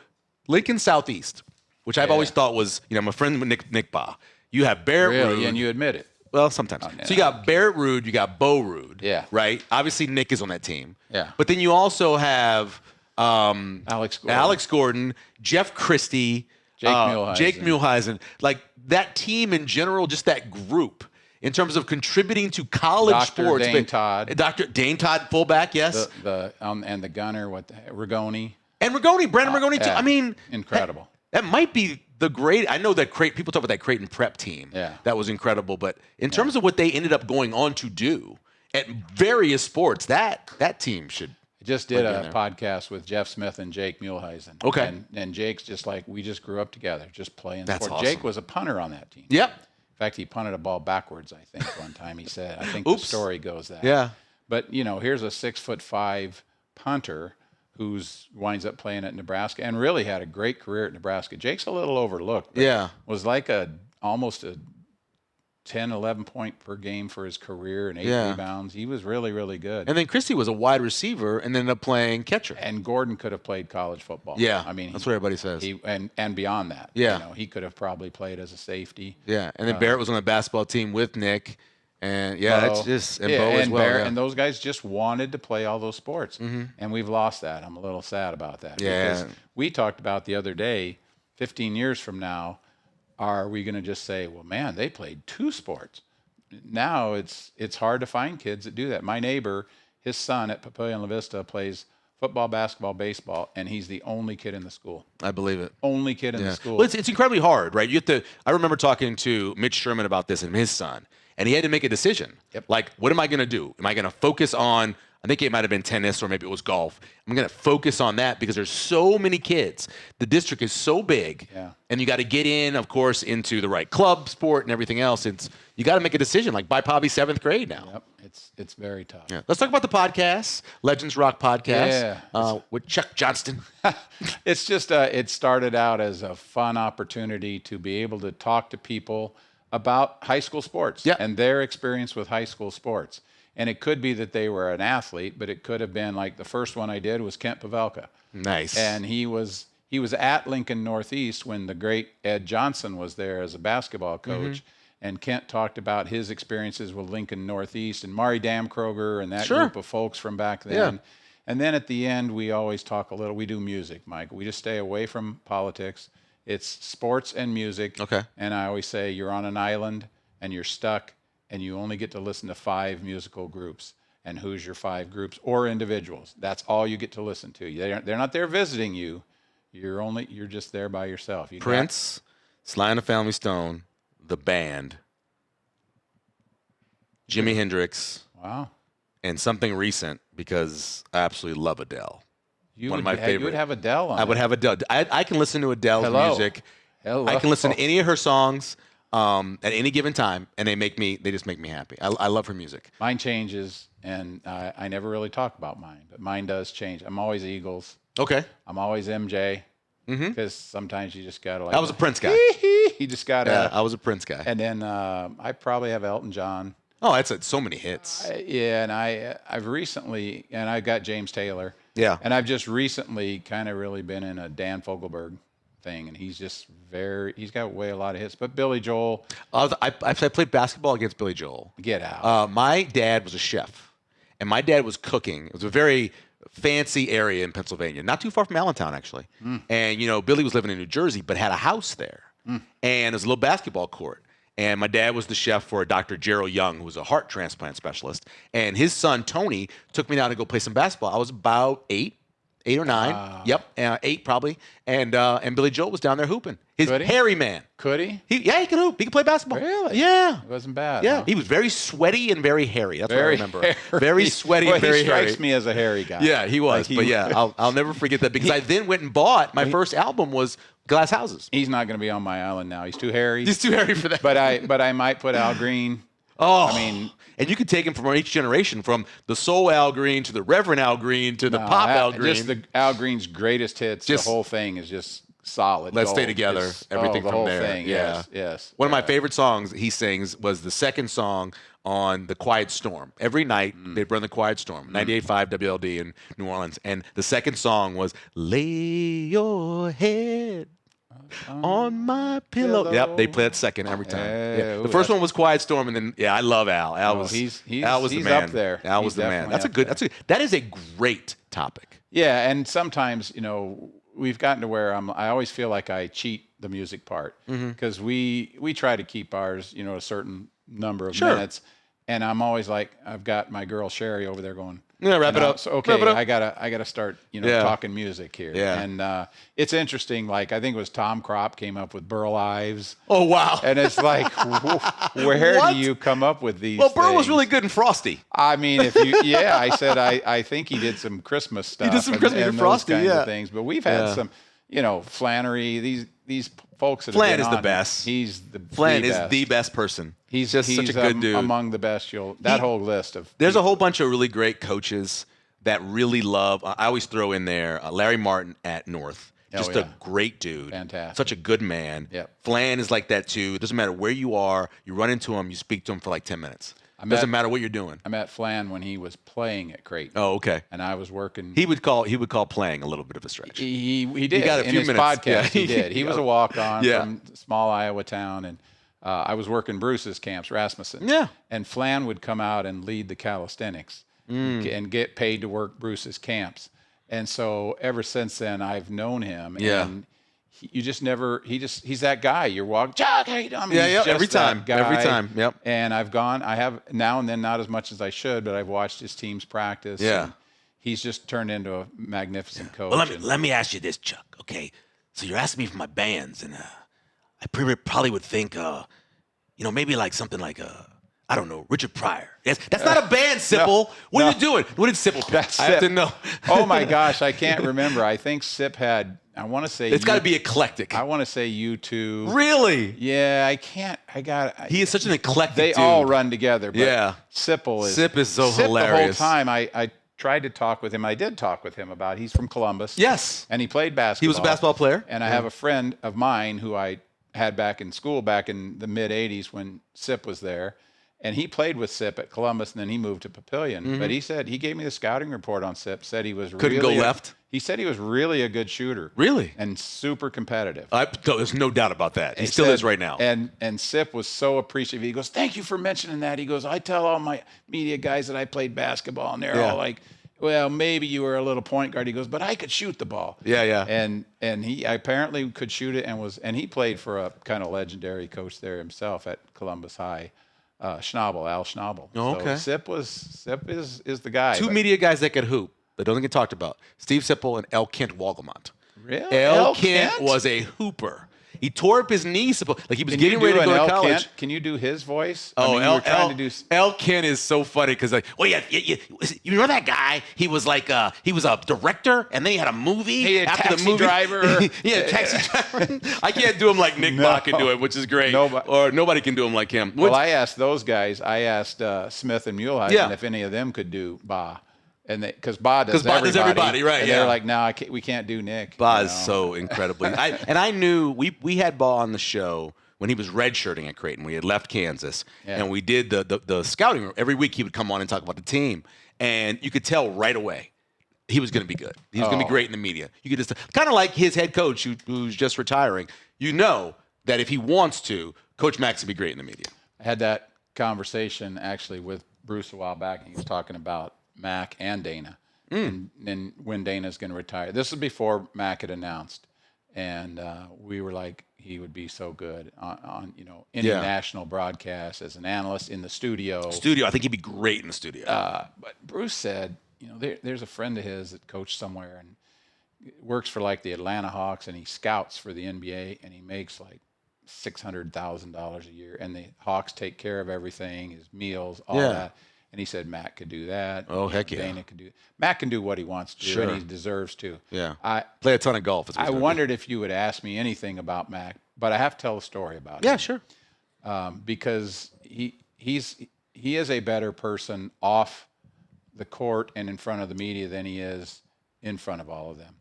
Lincoln Southeast, which I've always thought was, I'm a friend with Nick Baugh. You have Barrett Ruud. And you admit it. Well, sometimes. So you got Barrett Ruud, you got Bo Ruud. Yeah. Right? Obviously, Nick is on that team. Yeah. But then you also have Alex Gordon, Jeff Christie, Jake Muehlheisen. Like that team in general, just that group in terms of contributing to college sports. Dr. Dane Todd, fullback, yes. And the gunner, Rigoni. And Brandon Rigoni too. Yeah. Incredible. That might be the great. I know that people talk about that Creighton prep team. Yeah. That was incredible. But in terms of what they ended up going on to do at various sports, that team should. Just did a podcast with Jeff Smith and Jake Muehlheisen. Okay. And Jake's just like, we just grew up together, just playing That's sport. awesome. Jake was a punter on that team. Yep. In fact, he punted a ball backwards, I think, one time he said. I think the story goes that. Yeah. But, here's a 6'5" punter who winds up playing at Nebraska and really had a great career at Nebraska. Jake's a little overlooked. But was like almost a 10, 11 point per game for his career and 8 rebounds. He was really, really good. And then Christie was a wide receiver and ended up playing catcher. And Gordon could have played college football. Yeah, that's what everybody says. And beyond that. Yeah. He could have probably played as a safety. Yeah, and then Barrett was on the basketball team with Nick. And, that's just – and Bo as well. Barrett, and those guys just wanted to play all those sports. Mm-hmm. And we've lost that. I'm a little sad about that. Yeah. Because we talked about the other day, 15 years from now, are we going to just say, well, man, they played 2 sports? Now it's hard to find kids that do that. My neighbor, his son at Papillion La Vista plays football, basketball, baseball, and he's the only kid in the school. I believe it. Only kid in the school. Well, it's incredibly hard, right? You have to. I remember talking to Mitch Sherman about this and his son, and he had to make a decision. Yep. Like, what am I going to do? Am I going to focus on? I think it might have been tennis or maybe it was golf. I'm going to focus on that because there's so many kids. The district is so big, and you got to get in, of course, into the right club, sport, and everything else. You got to make a decision, like by probably 7th grade now. Yep, it's very tough. Yeah. Let's talk about the podcast, Legends Rock Podcast, with Chuck Johnston. It's just it started out as a fun opportunity to be able to talk to people about high school sports and their experience with high school sports. And it could be that they were an athlete, but it could have been like the first one I did was Kent Pavelka. Nice. And he was at Lincoln Northeast when the great Ed Johnson was there as a basketball coach. And Kent talked about his experiences with Lincoln Northeast and Mari Damkroger and that group of folks from back then. Yeah. And then at the end, we always talk a little. We do music, Mike. We just stay away from politics. It's sports and music. Okay. And I always say you're on an island and you're stuck. And you only get to listen to 5 musical groups. And who's your 5 groups or individuals? That's all you get to listen to. They're not there visiting you. You're just there by yourself. Prince, Sly and the Family Stone, the band, Jimi Hendrix. Wow. And something recent because I absolutely love Adele. One of my favorite. You would have Adele on. I would have Adele. I can listen to Adele's music. I can listen to any of her songs. At any given time, and they just make me happy. I love her music. Mine changes, and I never really talk about mine, but mine does change. I'm always Eagles. Okay. I'm always MJ, because sometimes you just gotta like. I was a Prince guy. He just got I was a Prince guy. And then I probably have Elton John. Oh, that's so many hits. And I've recently, and I got James Taylor. Yeah. And I've just recently kind of really been in a Dan Fogelberg thing, and he's got a lot of hits. But Billy Joel. I played basketball against Billy Joel. Get out. My dad was a chef, and my dad was cooking. It was a very fancy area in Pennsylvania, not too far from Allentown, actually. And, Billy was living in New Jersey, but had a house there. And it was a little basketball court. And my dad was the chef for Dr. Gerald Young, who was a heart transplant specialist. And his son, Tony, took me down to go play some basketball. I was about 8 or 9. Yep, 8 probably. And Billy Joel was down there hooping. He's a hairy man. Could he? Yeah, he could hoop. He could play basketball. Really? Yeah. It wasn't bad. Yeah, huh? he was very sweaty and very hairy. That's what I remember. Hairy. Very sweaty and very he strikes hairy. me as a hairy guy. Yeah, he was. But yeah, I'll never forget that because I then went and bought my first album was Glass Houses. He's not going to be on my island now. He's too hairy. He's too hairy for that. But I might put Al Green. Oh, I mean, and you could take him from each generation, from the soul Al Green to the Reverend Al Green to the pop Al Green. Just the Al Green's greatest hits. The whole thing is just solid. Let's Stay Together. Everything the from whole there. Thing. Yeah. Yes. One of my favorite songs he sings was the second song on The Quiet Storm. Every night they'd run The Quiet Storm, 98.5 WLD in New Orleans. And the second song was Lay Your Head on my pillow. Yep, they play that second every time. Hey, the first one was Quiet Storm, and then I love Al. Al was the man. Up there. Al was the man. That is a great topic. Yeah, and sometimes we've gotten to where I always feel like I cheat the music part because we try to keep ours a certain number of minutes, and I'm always like, I've got my girl Sherry over there going, wrap it up. So, okay, wrap it up. I gotta start talking music here. Yeah. And it's interesting. Like I think it was Tom Kropp came up with Burl Ives. Oh wow! And it's like, where do you come up with these? Well, Burl things? was really good in Frosty. I mean, I said I think he did some Christmas stuff. He did some Christmas and Frosty, those kinds of things. But we've had some, Flannery. These folks that Flan have is been the best. He's Flan is the best person. He's just such a good dude. Among the best. Whole list of. There's a whole bunch of really great coaches that really love. I always throw in there Larry Martin at North. Just a great dude. Fantastic. Such a good man. Yep. Flan is like that too. It doesn't matter where you are. You run into him. You speak to him for like 10 minutes. Doesn't matter what you're doing. I met Flan when he was playing at Creighton. Oh, okay. And I was working. He would call playing a little bit of a stretch. He did. He got a in few his minutes. podcast. Yeah. He did. He was a walk-on Yeah. from small Iowa town, and I was working Bruce's camps, Rasmussen. Yeah. And Flan would come out and lead the calisthenics and get paid to work Bruce's camps. And so ever since then, I've known him. Yeah. And you just never. He's that guy. You're walking, Chuck. How you doing? Every time. Every time. Yep. And I have now and then, not as much as I should, but I've watched his teams practice. Yeah. And he's just turned into a magnificent coach. Well, let me ask you this, Chuck. Okay, so you're asking me for my bands, and I probably would think, maybe like something like I don't know, Richard Pryor. Yes, that's not a band, Sipple. What are you doing? What did Sipple pick? That's I have to know. Oh my gosh, I can't remember. I think Sip had. I want to say it's got to be eclectic. I want to say U2. Really? Yeah, I can't. He is such an eclectic They dude. all run together. But yeah. Sip is so hilarious. The whole time I tried to talk with him. I did talk with him about. He's from Columbus. Yes. And he played basketball. He was a basketball player. And I have a friend of mine who I had back in school back in the mid '80s when Sip was there. And he played with Sip at Columbus, and then he moved to Papillion. But he gave me the scouting report on Sip. Said he was couldn't go left. He said he was really a good shooter. Really? And super competitive. There's no doubt about that. He still is right now. And Sip was so appreciative. He goes, "Thank you for mentioning that." He goes, "I tell all my media guys that I played basketball, and they're all like, well, maybe you were a little point guard." He goes, "But I could shoot the ball." Yeah. And he apparently could shoot it, and he played for a kind of legendary coach there himself at Columbus High. Al Schnabel. Oh, okay. So Sip is the guy. Two media guys that could hoop that don't get talked about: Steve Sipple and L. Kent Walgamont. Really? L. Kent was a hooper. He tore up his knee. Like he was getting ready to go to college. Kent? Can you do his voice? L. Kent is so funny because you know that guy? He was like he was a director, and then he had a movie. He had after Taxi the movie. Driver. Yeah, Taxi Driver. I can't do him like Nick Bach can do it, which is great. Nobody can do him like him. Well, I asked those guys. I asked Smith and Muehlheisen if any of them could do Ba. And because Ba does everybody, right? And they're like, "No, we can't do Nick." Ba is so incredibly. I knew we had Ba on the show when he was redshirting at Creighton. We had left Kansas, Yeah. and we did the scouting room. Every week he would come on and talk about the team, and you could tell right away he was going to be good. He was going to be great in the media. You could just kind of like his head coach who's just retiring. You know that if he wants to, Coach Mack's going to be great in the media. I had that conversation actually with Bruce a while back, and he was talking about Mack and Dana, and when Dana's going to retire. This was before Mack had announced, and we were like, he would be so good on any national broadcast as an analyst in the studio. I think he'd be great in the studio. But Bruce said, there's a friend of his that coached somewhere and works for like the Atlanta Hawks, and he scouts for the NBA, and he makes like $600,000 a year, and the Hawks take care of everything, his meals, all that. And he said Matt could do that. Oh, heck yeah. Dana could do it. Matt can do what he wants to do, and he deserves to. Yeah. Play a ton of golf. I wondered if you would ask me anything about Mac, but I have to tell a story about him. Yeah, sure. Because he is a better person off the court and in front of the media than he is in front of all of them.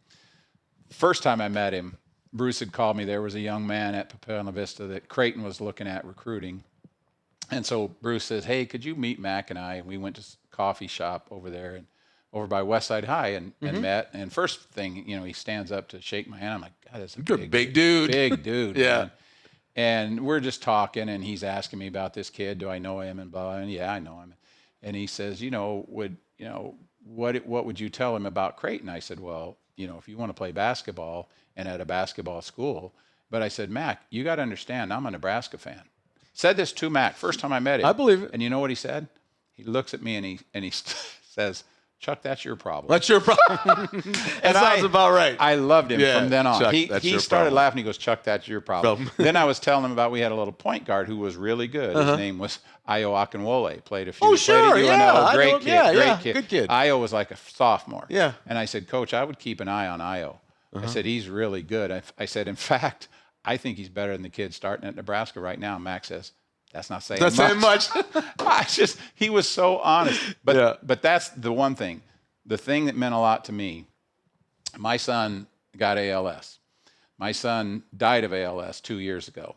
First time I met him, Bruce had called me. There was a young man at Papella Vista that Creighton was looking at recruiting. And so Bruce says, hey, could you meet Mac and I? And we went to a coffee shop over there and over by Westside High and met. And first thing, he stands up to shake my hand. I'm like, God, that's a big dude. Big dude. Yeah. Man. And we're just talking, and he's asking me about this kid. Do I know him? And blah. And yeah, I know him. And he says, what would you tell him about Creighton? I said, well, if you want to play basketball and at a basketball school. But I said, Mac, you got to understand, I'm a Nebraska fan. Said this to Mac first time I met him. I believe it. And you know what he said? He looks at me and he says, Chuck, that's your problem. That's your problem. That sounds about right. I loved him from then on. Chuck, he started laughing. He goes, Chuck, that's your problem. Then I was telling him about we had a little point guard who was really good. His name was Ayo Akinwole. Played a few. Oh, sure. Played at UNO. Great kid. Great kid. Good kid. Ayo was like a sophomore. Yeah. And I said, Coach, I would keep an eye on Ayo. I said, he's really good. I said, in fact, I think he's better than the kid starting at Nebraska right now. Max says, that's not saying much. He was so honest. But that's the one thing. The thing that meant a lot to me, my son got ALS. My son died of ALS 2 years ago.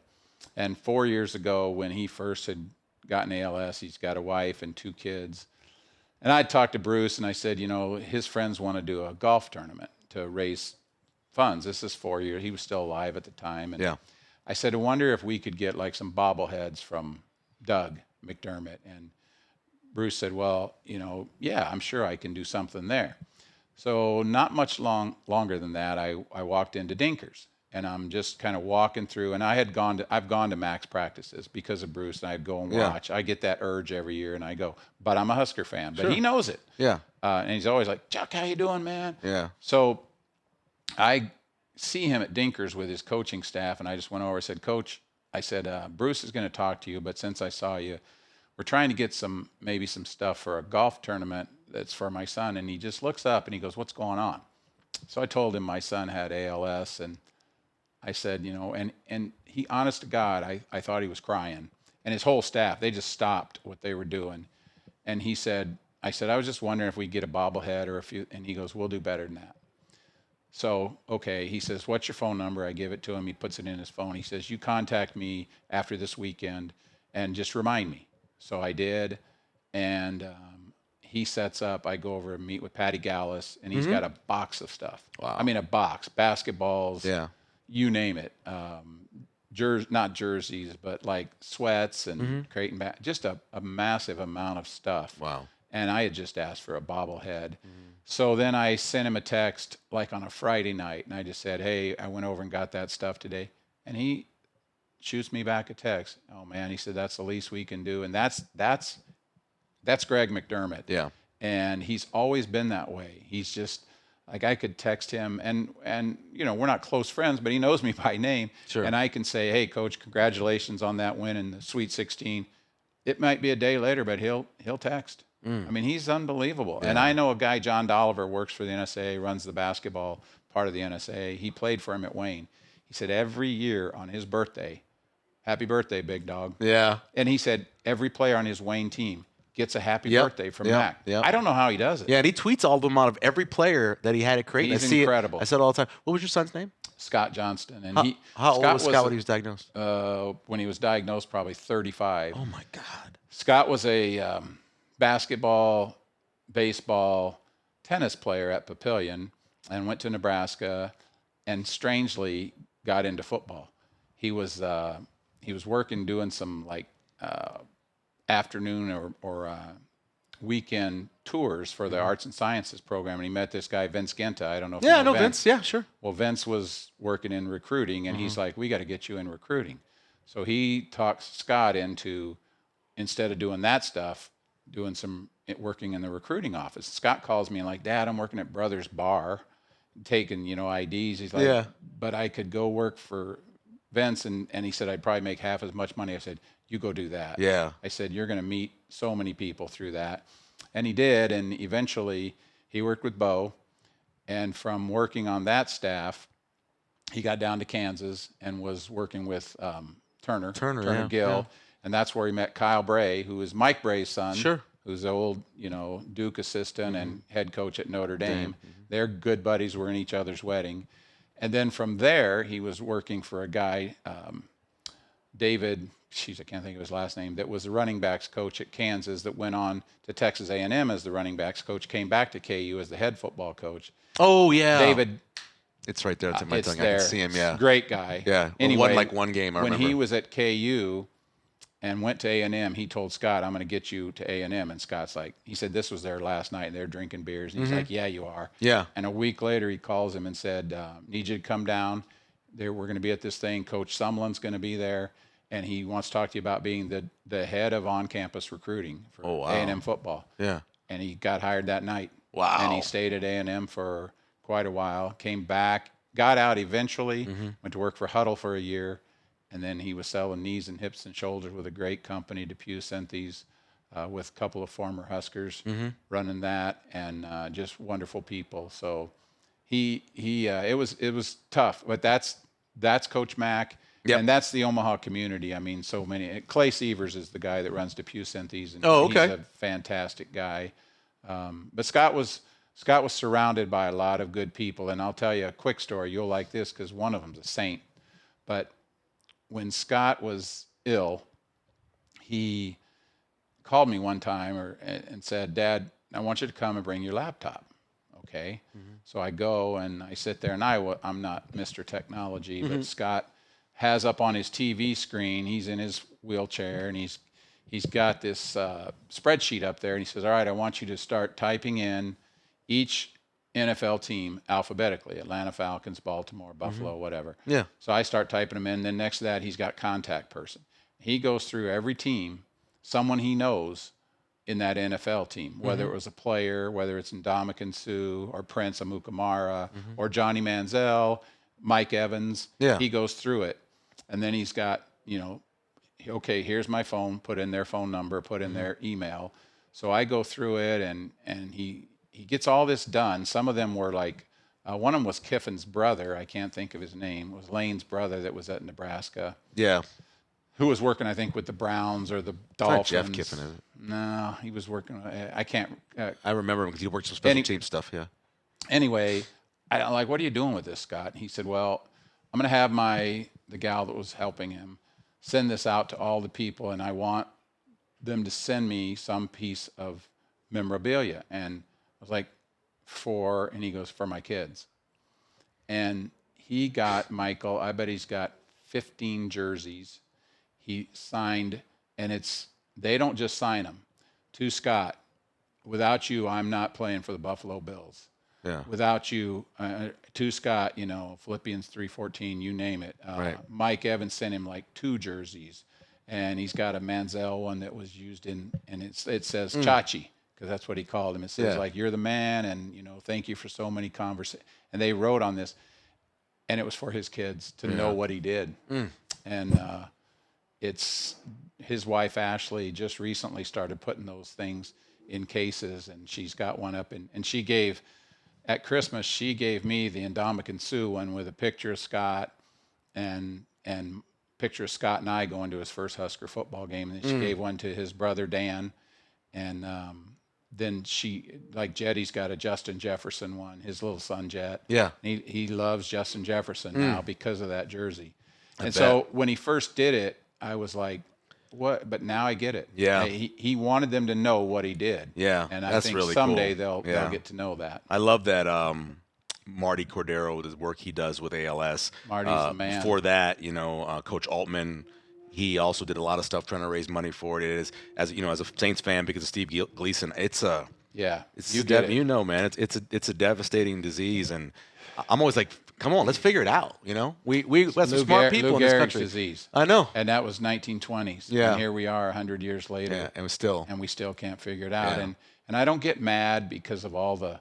And 4 years ago, when he first had gotten ALS, he's got a wife and 2 kids. And I talked to Bruce, and I said, his friends want to do a golf tournament to raise funds. This is 4 years. He was still alive at the time. And I said, I wonder if we could get like some bobbleheads from Doug McDermott. And Bruce said, well, I'm sure I can do something there. So not much longer than that, I walked into Dinkers, and I'm just kind of walking through, and I've gone to Max practices because of Bruce, and I'd go and watch. I get that urge every year, and I go, but I'm a Husker fan, but he knows it. Yeah. And he's always like, Chuck, how you doing, man? Yeah. So I see him at Dinkers with his coaching staff, and I just went over and said, Coach, I said, Bruce is going to talk to you, but since I saw you, we're trying to get maybe some stuff for a golf tournament that's for my son. And he just looks up and he goes, what's going on? So I told him my son had ALS, and I said, and he, honest to God, I thought he was crying. And his whole staff, they just stopped what they were doing. And he said, I was just wondering if we get a bobblehead or a few, and he goes, we'll do better than that. So, okay, he says, what's your phone number? I give it to him. He puts it in his phone. He says, you contact me after this weekend and just remind me. So I did, and he sets up. I go over and meet with Patty Gallus, and he's got a box of stuff. Wow. I mean, a box, basketballs, you name it. Not jerseys, but like sweats and Creighton, just a massive amount of stuff. Wow. And I had just asked for a bobblehead. So then I sent him a text like on a Friday night, and I just said, hey, I went over and got that stuff today. And he shoots me back a text. Oh man, he said, that's the least we can do. And that's Greg McDermott. Yeah. And he's always been that way. He's just like, I could text him and we're not close friends, but he knows me by name. Sure. And I can say, hey coach, congratulations on that win in the Sweet 16. It might be a day later, but he'll text. I mean, he's unbelievable. Yeah. And I know a guy, John Dolliver, works for the NSA, runs the basketball part of the NSA. He played for him at Wayne. He said every year on his birthday, happy birthday, big dog. Yeah. And he said every player on his Wayne team gets a happy birthday from Mac. Yep. I don't know how he does it. Yeah, and he tweets all of them out of every player that he had at Creighton. He's incredible. I said all the time. What was your son's name? Scott Johnston. And how old was Scott when he was diagnosed? When he was diagnosed, probably 35. Oh, my God. Scott was a basketball, baseball, tennis player at Papillion and went to Nebraska and strangely got into football. He was working doing some like afternoon or weekend tours for the arts and sciences program, and he met this guy Vince Genta. I don't know if you know Vince. Yeah, sure. Well, Vince was working in recruiting, and he's like, we got to get you in recruiting. So he talks Scott into, instead of doing that stuff, doing some working in the recruiting office. Scott calls me and like, Dad, I'm working at Brothers Bar, taking IDs. He's like, but I could go work for Vince, and he said I'd probably make half as much money. I said, you go do that. Yeah. I said, you're going to meet so many people through that. And he did, and eventually he worked with Bo, and from working on that staff, he got down to Kansas and was working with Turner Gill, and that's where he met Kyle Bray, who is Mike Bray's son. Sure. Who's the old, Duke assistant and head coach at Notre Dame. They're good buddies. Were in each other's wedding. And then from there, he was working for a guy, David, I can't think of his last name, that was the running backs coach at Kansas that went on to Texas A&M as the running backs coach, came back to KU as the head football coach. Oh, yeah. David. It's right there. It's in my tongue. There. I can see him, yeah. Great guy. Yeah. Anyway, won one game, I remember. When he was at KU and went to A&M, he told Scott, I'm going to get you to A&M. And Scott's like, he said, this was their last night, and they're drinking beers. And he's like, yeah, you are. Yeah. And a week later, he calls him and said, need you to come down. We're going to be at this thing. Coach Sumlin's going to be there. And he wants to talk to you about being the head of on-campus recruiting for A&M football. Yeah. And he got hired that night. Wow. And he stayed at A&M for quite a while, came back, got out eventually, went to work for Huddle for a year, and then he was selling knees and hips and shoulders with a great company, DePuy Synthes, with a couple of former Huskers running that, and just wonderful people. So it was tough, but that's Coach Mack. Yep. And that's the Omaha community. I mean, so many. Clay Severs is the guy that runs DePuy Synthes, and he's a fantastic guy. But Scott was surrounded by a lot of good people, and I'll tell you a quick story. You'll like this because one of them's a saint. But when Scott was ill, he called me one time and said, Dad, I want you to come and bring your laptop. Okay. So I go and I sit there, and I'm not Mr. Technology, but Scott has up on his TV screen, he's in his wheelchair, and he's got this spreadsheet up there, and he says, all right, I want you to start typing in each NFL team alphabetically, Atlanta Falcons, Baltimore, Buffalo, whatever. Yeah. So I start typing them in. Then next to that, he's got contact person. He goes through every team, someone he knows in that NFL team, whether it was a player, whether it's Ndamukong Suh or Prince Amukamara or Johnny Manziel, Mike Evans. Yeah. He goes through it. And then he's got, okay, here's my phone, put in their phone number, put in their email. So I go through it, and he gets all this done. Some of them were like, one of them was Kiffin's brother. I can't think of his name. It was Lane's brother that was at Nebraska. Yeah. Who was working, I think, with the Browns or the Dolphins. Not Jeff Kiffin, is it? No, he was working. I can't. I remember him because he worked some special team stuff, yeah. Anyway, I'm like, what are you doing with this, Scott? He said, well, I'm going to have the gal that was helping him send this out to all the people, and I want them to send me some piece of memorabilia. And I was like, and he goes, for my kids. And he got, Michael, I bet he's got 15 jerseys. He signed, and they don't just sign them. To Scott, without you, I'm not playing for the Buffalo Bills. Yeah. Without you, to Scott, Philippians 3:14, you name it. Right. Mike Evans sent him like 2 jerseys, and he's got a Manziel one that was used and it says Chachi, because that's what he called him. It says like, you're the man, and thank you for so many conversations. And they wrote on this, and it was for his kids to know what he did. And it's his wife Ashley just recently started putting those things in cases, and she's got one up, and she gave. At Christmas, she gave me the Ndamukong Suh one with a picture of Scott and picture of Scott and I going to his first Husker football game. And then she gave one to his brother Dan And then Jetty's got a Justin Jefferson one, his little son Jet. Yeah. He loves Justin Jefferson now because of that jersey. So when he first did it, I was like, what? But now I get it. Yeah. He wanted them to know what he did. Yeah. And I that's think really someday cool. they'll get to know that. I love that Marty Cordero, the work he does with ALS. Marty's the man. Before that, Coach Altman, he also did a lot of stuff trying to raise money for it. It is, as a Saints fan, because of Steve Gleason, it's man, it's a devastating disease, and I'm always like, come on, let's figure it out. We have some smart people in this country. Disease. I know, and that was 1920s. Yeah, and here we are 100 years later, yeah, and we still can't figure it out. Yeah. And I don't get mad because of all the,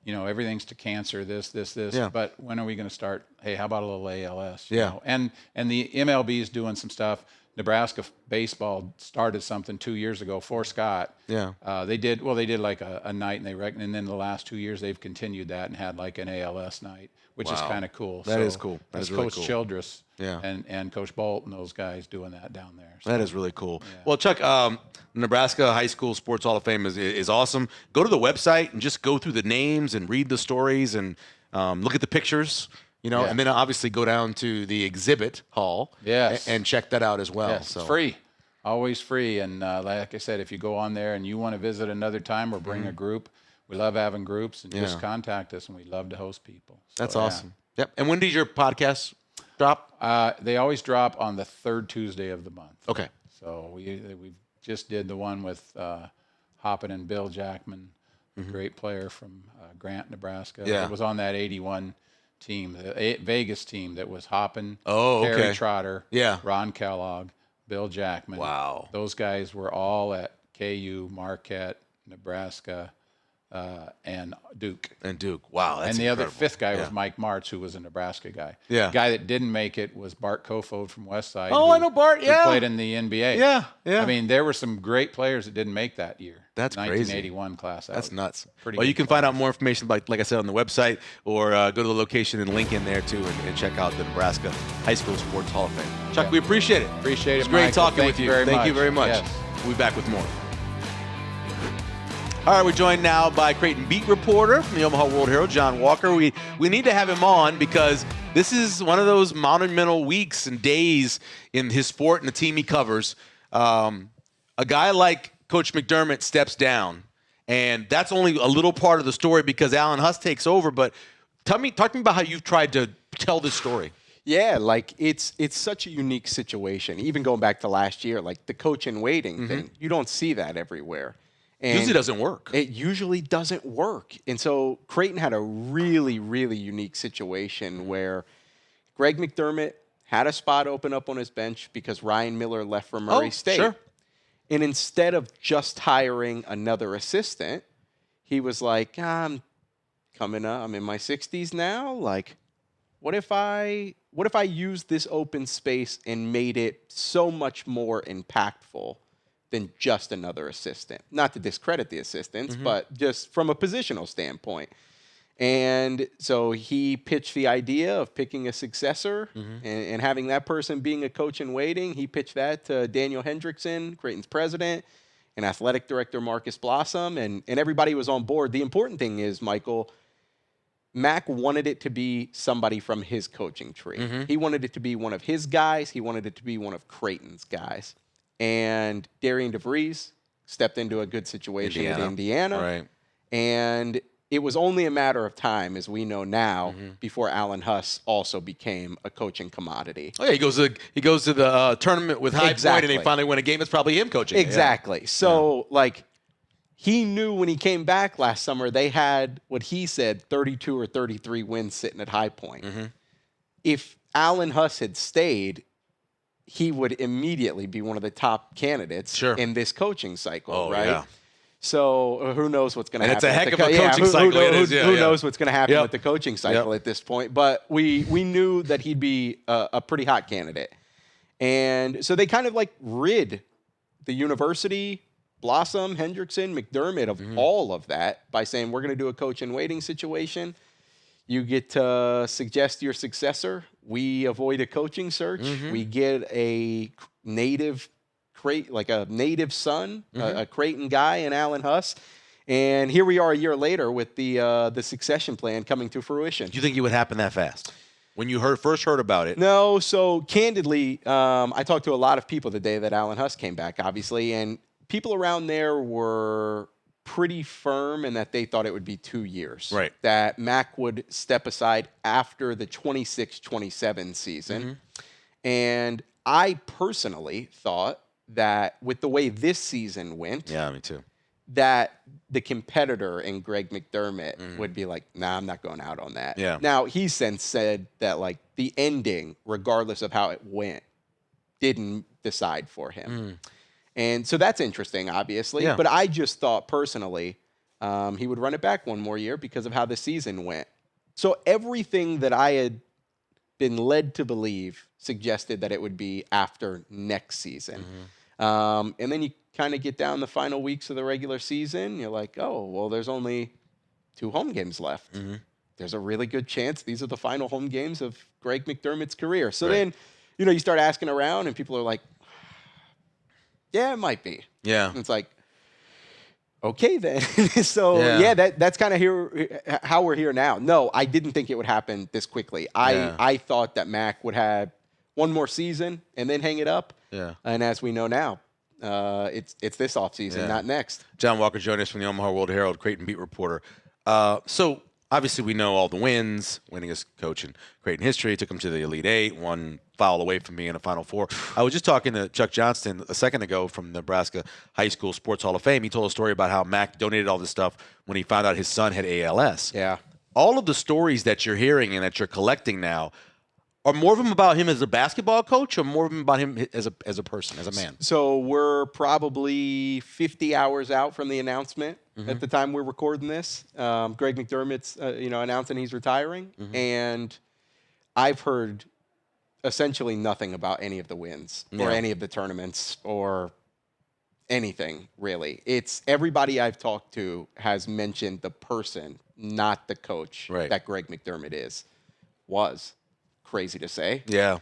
everything's to cancer, this. Yeah. But when are we going to start? Hey, how about a little ALS? Yeah. And the MLB is doing some stuff. Nebraska baseball started something 2 years ago for Scott. Yeah. They did like a night, and then the last 2 years they've continued that and had like an ALS night, which is kind of cool. That is cool. That's really Coach cool. Childress Yeah. and Coach Bolt and those guys doing that down there. So. That is really cool. Yeah. Well, Chuck, Nebraska High School Sports Hall of Fame is awesome. Go to the website and just go through the names and read the stories and look at the pictures. And then obviously go down to the exhibit hall and check that out as well. Yes, it's free, always free. And like I said, if you go on there and you want to visit another time or bring a group, we love having groups, and just contact us, and we love to host people. So, that's awesome. Yep. And when does your podcast drop? They always drop on the third Tuesday of the month. Okay. So we just did the one with Hoppin and Bill Jackman, great player from Grant, Nebraska. Yeah. It was on that 81 team, the Vegas team that was Hoppin, Oh, okay. Terry Trotter, Yeah. Ron Kellogg, Bill Jackman. Wow. Those guys were all at KU, Marquette, Nebraska, and Duke. Wow. That's and the incredible. other fifth guy was Mike Martz, who was a Nebraska guy. Yeah. The guy that didn't make it was Bart Kofod from Westside. Oh, I know Bart. Yeah. Who played in the NBA. Yeah. Yeah. I mean, there were some great players that didn't make that year. That's crazy. 1981 class. That's nuts. Well, you can find out more information, like I said, on the website, or go to the location and link in there, too, and check out the Nebraska High School Sports Hall of Fame. Chuck, we appreciate it. Appreciate it, It's great Michael. talking with you. Thank you very much. Yes. We'll be back with more. All right, we're joined now by Creighton beat reporter from the Omaha World Herald, Jon Walker. We need to have him on because this is one of those monumental weeks and days in his sport and the team he covers. A guy like Coach McDermott steps down, and that's only a little part of the story because Alan Huss takes over. But talk to me about how you've tried to tell this story. Yeah, it's such a unique situation. Even going back to last year, like the coach in waiting thing, you don't see that everywhere. And usually doesn't work. It usually doesn't work. And so Creighton had a really, really unique situation where Greg McDermott had a spot open up on his bench because Ryan Miller left for Murray State. Sure. And instead of just hiring another assistant, he was like, I'm coming up. I'm in my 60s now. Like, what if I used this open space and made it so much more impactful than just another assistant? Not to discredit the assistants, but just from a positional standpoint. And so he pitched the idea of picking a successor and having that person being a coach in waiting. He pitched that to Daniel Hendrickson, Creighton's president, and athletic director Marcus Blossom, and everybody was on board. The important thing is, Michael, Mac wanted it to be somebody from his coaching tree. He wanted it to be one of his guys. He wanted it to be one of Creighton's guys. And Darian DeVries stepped into a good situation at Indiana. Right. And it was only a matter of time, as we know now, before Alan Huss also became a coaching commodity. Oh, yeah, he goes to the tournament with High Point, and they finally win a game. It's probably him coaching. Exactly. So, he knew when he came back last summer, they had what he said, 32 or 33 wins sitting at High Point. If Alan Huss had stayed, he would immediately be one of the top candidates in this coaching cycle, right? Yeah. So who knows what's going to happen? It's a heck of a coaching cycle. Who knows what's going to happen with the coaching cycle at this point? But we knew that he'd be a pretty hot candidate. And so they kind of rid the university, Blossom, Hendrickson, McDermott of all of that by saying, we're going to do a coach in waiting situation. You get to suggest your successor. We avoid a coaching search. We get a native like a native son, a Creighton guy, and Alan Huss. And here we are a year later with the succession plan coming to fruition. Do you think it would happen that fast? When you first heard about it? No. So candidly, I talked to a lot of people the day that Alan Huss came back, obviously, and people around there were pretty firm in that they thought it would be 2 years. Right. That Mac would step aside after the 26-27 season. And I personally thought that with the way this season went, Yeah, me too. that the competitor in Greg McDermott would be like, nah, I'm not going out on that. Yeah. Now, he's since said that, like, the ending, regardless of how it went, didn't decide for him. And so that's interesting, obviously. Yeah. But I just thought personally he would run it back one more year because of how the season went. So everything that I had been led to believe suggested that it would be after next season. And then you kind of get down the final weeks of the regular season. You're like, oh, well, there's only 2 home games left. There's a really good chance these are the final home games of Greg McDermott's career. So then, you start asking around, and people are like, yeah, it might be. Yeah. And it's like, okay, then. So, that's kind of how we're here now. No, I didn't think it would happen this quickly. I thought that Mac would have one more season and then hang it up. Yeah. And as we know now, it's this offseason, not next. Jon Walker joined us from the Omaha World Herald, Creighton beat reporter. So obviously we know all the wins, winningest coach in Creighton history, took him to the Elite Eight, one foul away from being in a Final Four. I was just talking to Chuck Johnston a second ago from Nebraska High School Sports Hall of Fame. He told a story about how Mac donated all this stuff when he found out his son had ALS. Yeah. All of the stories that you're hearing and that you're collecting now, are more of them about him as a basketball coach, or more of them about him as a person, as a man? So we're probably 50 hours out from the announcement at the time we're recording this. Greg McDermott's, announcing he's retiring, and I've heard essentially nothing about any of the wins or any of the tournaments or anything really. It's everybody I've talked to has mentioned the person, not the coach that Greg McDermott was. Crazy to say. Yeah.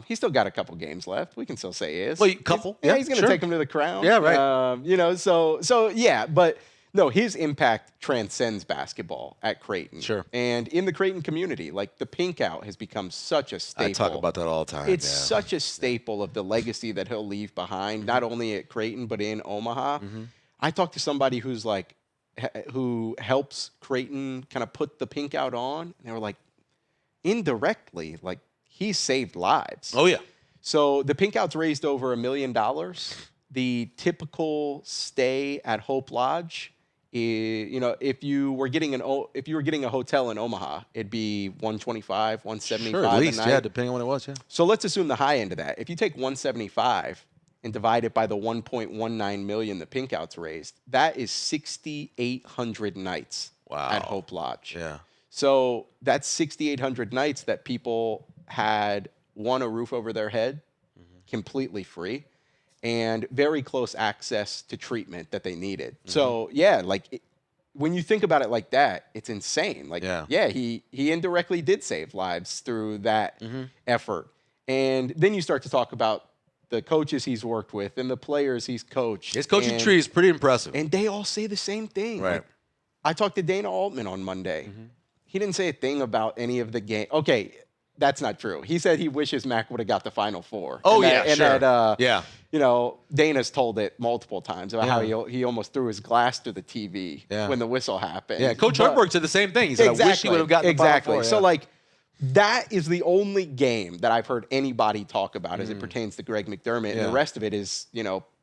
He's still got a couple games left. We can still say he is. Well, couple. He's going to take him to the crown. Yeah, right. So yeah, but no, his impact transcends basketball at Creighton. Sure. And in the Creighton community, like the pink out has become such a staple. I talk about that all the time. It's such a staple of the legacy that he'll leave behind, not only at Creighton, but in Omaha. I talked to somebody who helps Creighton kind of put the pink out on, and they were like, indirectly, like, he saved lives. Oh, yeah. So the pink out's raised over $1 million. The typical stay at Hope Lodge is, if you were getting a hotel in Omaha, it'd be $125, $175 Sure, at least, a night. depending on what it was, So let's assume the high end of that. If you take 175 and divide it by the 1.19 million the pink out's raised, that is 6,800 nights at Hope Lodge. Yeah. So that's 6,800 nights that people had, one, a roof over their head, completely free, and very close access to treatment that they needed. So, when you think about it like that, it's insane. Like, he indirectly did save lives through that effort. And then you start to talk about the coaches he's worked with and the players he's coached. His coaching tree is pretty impressive. And they all say the same thing. Right. Like, I talked to Dana Altman on Monday. He didn't say a thing about any of the game. Okay, that's not true. He said he wishes Mac would have got the Final Four. Oh, sure. Dana's told it multiple times about how he almost threw his glass through the TV when the whistle happened. Yeah, Coach Herberg said the same thing. He said, I wish he would have gotten the Final Four. So, that is the only game that I've heard anybody talk about as it pertains to Greg McDermott. And the rest of it is,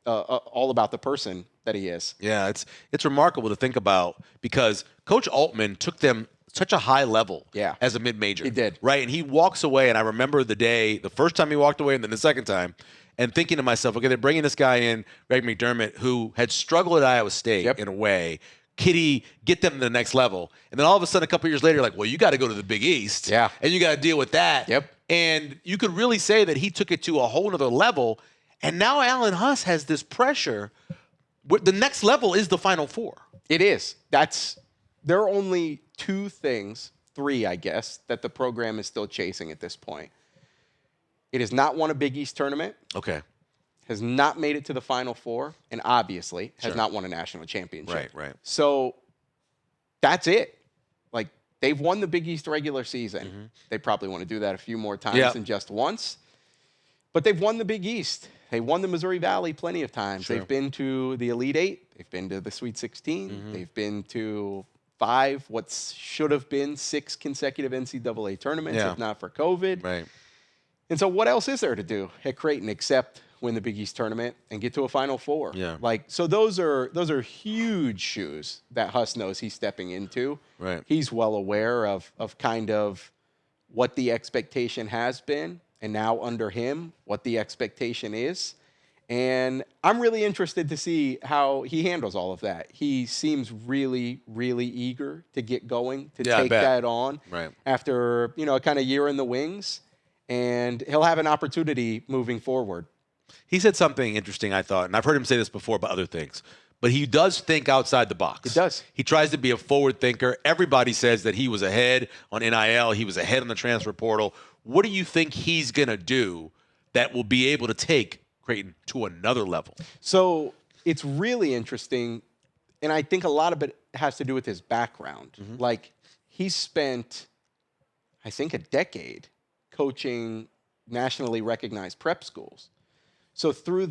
all about the person that he is. Yeah, it's remarkable to think about because Coach Altman took them such a high level as a mid-major. He did. Right, and he walks away, and I remember the first time he walked away and then the second time, and thinking to myself, okay, they're bringing this guy in, Greg McDermott, who had struggled at Iowa State in a way. Kitty, get them to the next level. And then all of a sudden, a couple years later, you're like, well, you got to go to the Big East. Yeah. And you got to deal with that. Yep. And you could really say that he took it to a whole other level. And now Alan Huss has this pressure. The next level is the Final Four. It is. There are only three, I guess, that the program is still chasing at this point. It has not won a Big East tournament. Okay. has not made it to the Final Four, and obviously has not won a national championship. Right. So that's it. Like, they've won the Big East regular season. They probably want to do that a few more times than just once. But they've won the Big East. They won the Missouri Valley plenty of times. They've been to the Elite Eight. They've been to the Sweet 16. They've been to 5, what should have been 6 consecutive NCAA tournaments, if not for COVID. Right. And so what else is there to do at Creighton except win the Big East tournament and get to a Final Four? Yeah. Like, so those are huge shoes that Huss knows he's stepping into. Right. He's well aware of kind of what the expectation has been, and now under him, what the expectation is. And I'm really interested to see how he handles all of that. He seems really, really eager to get going, to take that on after, a kind of year in the wings. And he'll have an opportunity moving forward. He said something interesting, I thought, and I've heard him say this before about other things, but he does think outside the box. He does. He tries to be a forward thinker. Everybody says that he was ahead on NIL. He was ahead on the transfer portal. What do you think he's going to do that will be able to take Creighton to another level? So it's really interesting, and I think a lot of it has to do with his background. Like, he spent, I think, a decade coaching nationally recognized prep schools. So through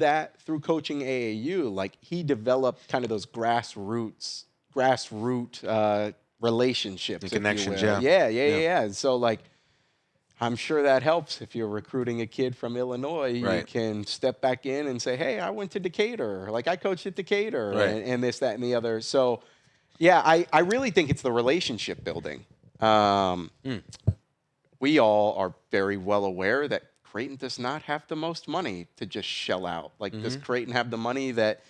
coaching AAU, like, he developed kind of those grassroots relationships, the connections. Yeah. And so, like, I'm sure that helps if you're recruiting a kid from Illinois. You can step back in and say, hey, I went to Decatur. Like, I coached at Decatur and this, that, and the other. So, yeah, I really think it's the relationship building. We all are very well aware that Creighton does not have the most money to just shell out. Like, does Creighton have the money that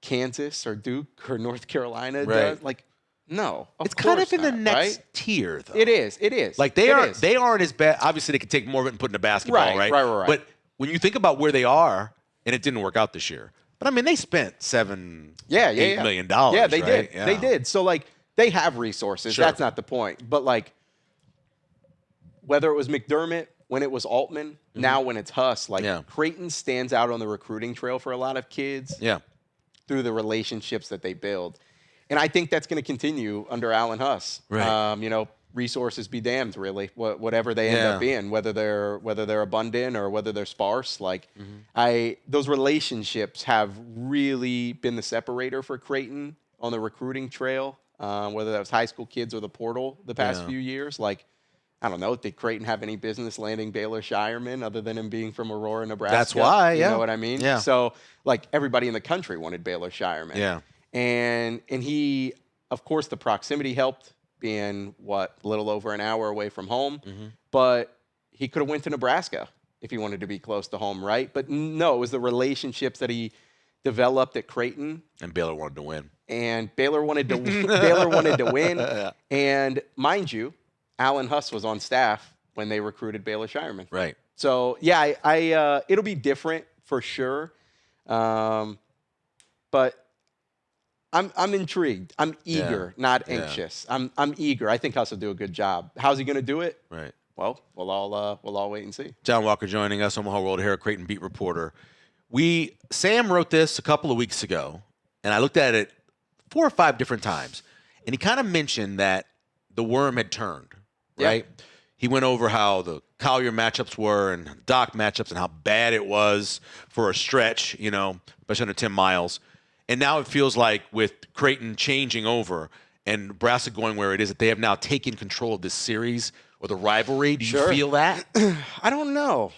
Kansas or Duke or North Carolina does? Like, no. It's kind of in the next tier, though. It is. Like, they aren't as bad. Obviously, they could take more of it and put in a basketball, right? Right. But when you think about where they are, and it didn't work out this year, but I mean, they spent $8 million. Yeah, they did. Yeah. They did. So, like, they have resources. Sure. That's not the point. But, like, whether it was McDermott, when it was Altman, now when it's Huss, like, Creighton stands out on the recruiting trail for a lot of kids through the relationships that they build. And I think that's going to continue under Alan Huss. Right. Resources be damned, really, whatever they end up being, whether they're abundant or whether they're sparse. Like, those relationships have really been the separator for Creighton on the recruiting trail, whether that was high school kids or the portal the past few years. Like, I don't know, did Creighton have any business landing Baylor Shireman other than him being from Aurora, Nebraska? That's why, You know what I mean? Yeah. So, like, everybody in the country wanted Baylor Shireman. Yeah. And he, of course, the proximity helped, being, a little over an hour away from home. But he could have went to Nebraska if he wanted to be close to home, right? But no, it was the relationships that he developed at Creighton. And Baylor wanted to win. And Baylor wanted to win. And mind you, Alan Huss was on staff when they recruited Baylor Shireman. Right. So, yeah, I it'll be different for sure. But I'm intrigued. I'm eager, not anxious. I'm eager. I think Huss will do a good job. How's he going to do it? Right. Well, we'll all wait and see. Jon Walker joining us, Omaha World Herald Creighton beat reporter. Sam wrote this a couple of weeks ago, and I looked at it 4 or 5 different times, and he kind of mentioned that the worm had turned. Right? He went over how the Collier matchups were and Doc matchups and how bad it was for a stretch, especially under Tim Miles. And now it feels like with Creighton changing over and Nebraska going where it is, that they have now taken control of this series or the rivalry. Do you feel that? I don't know.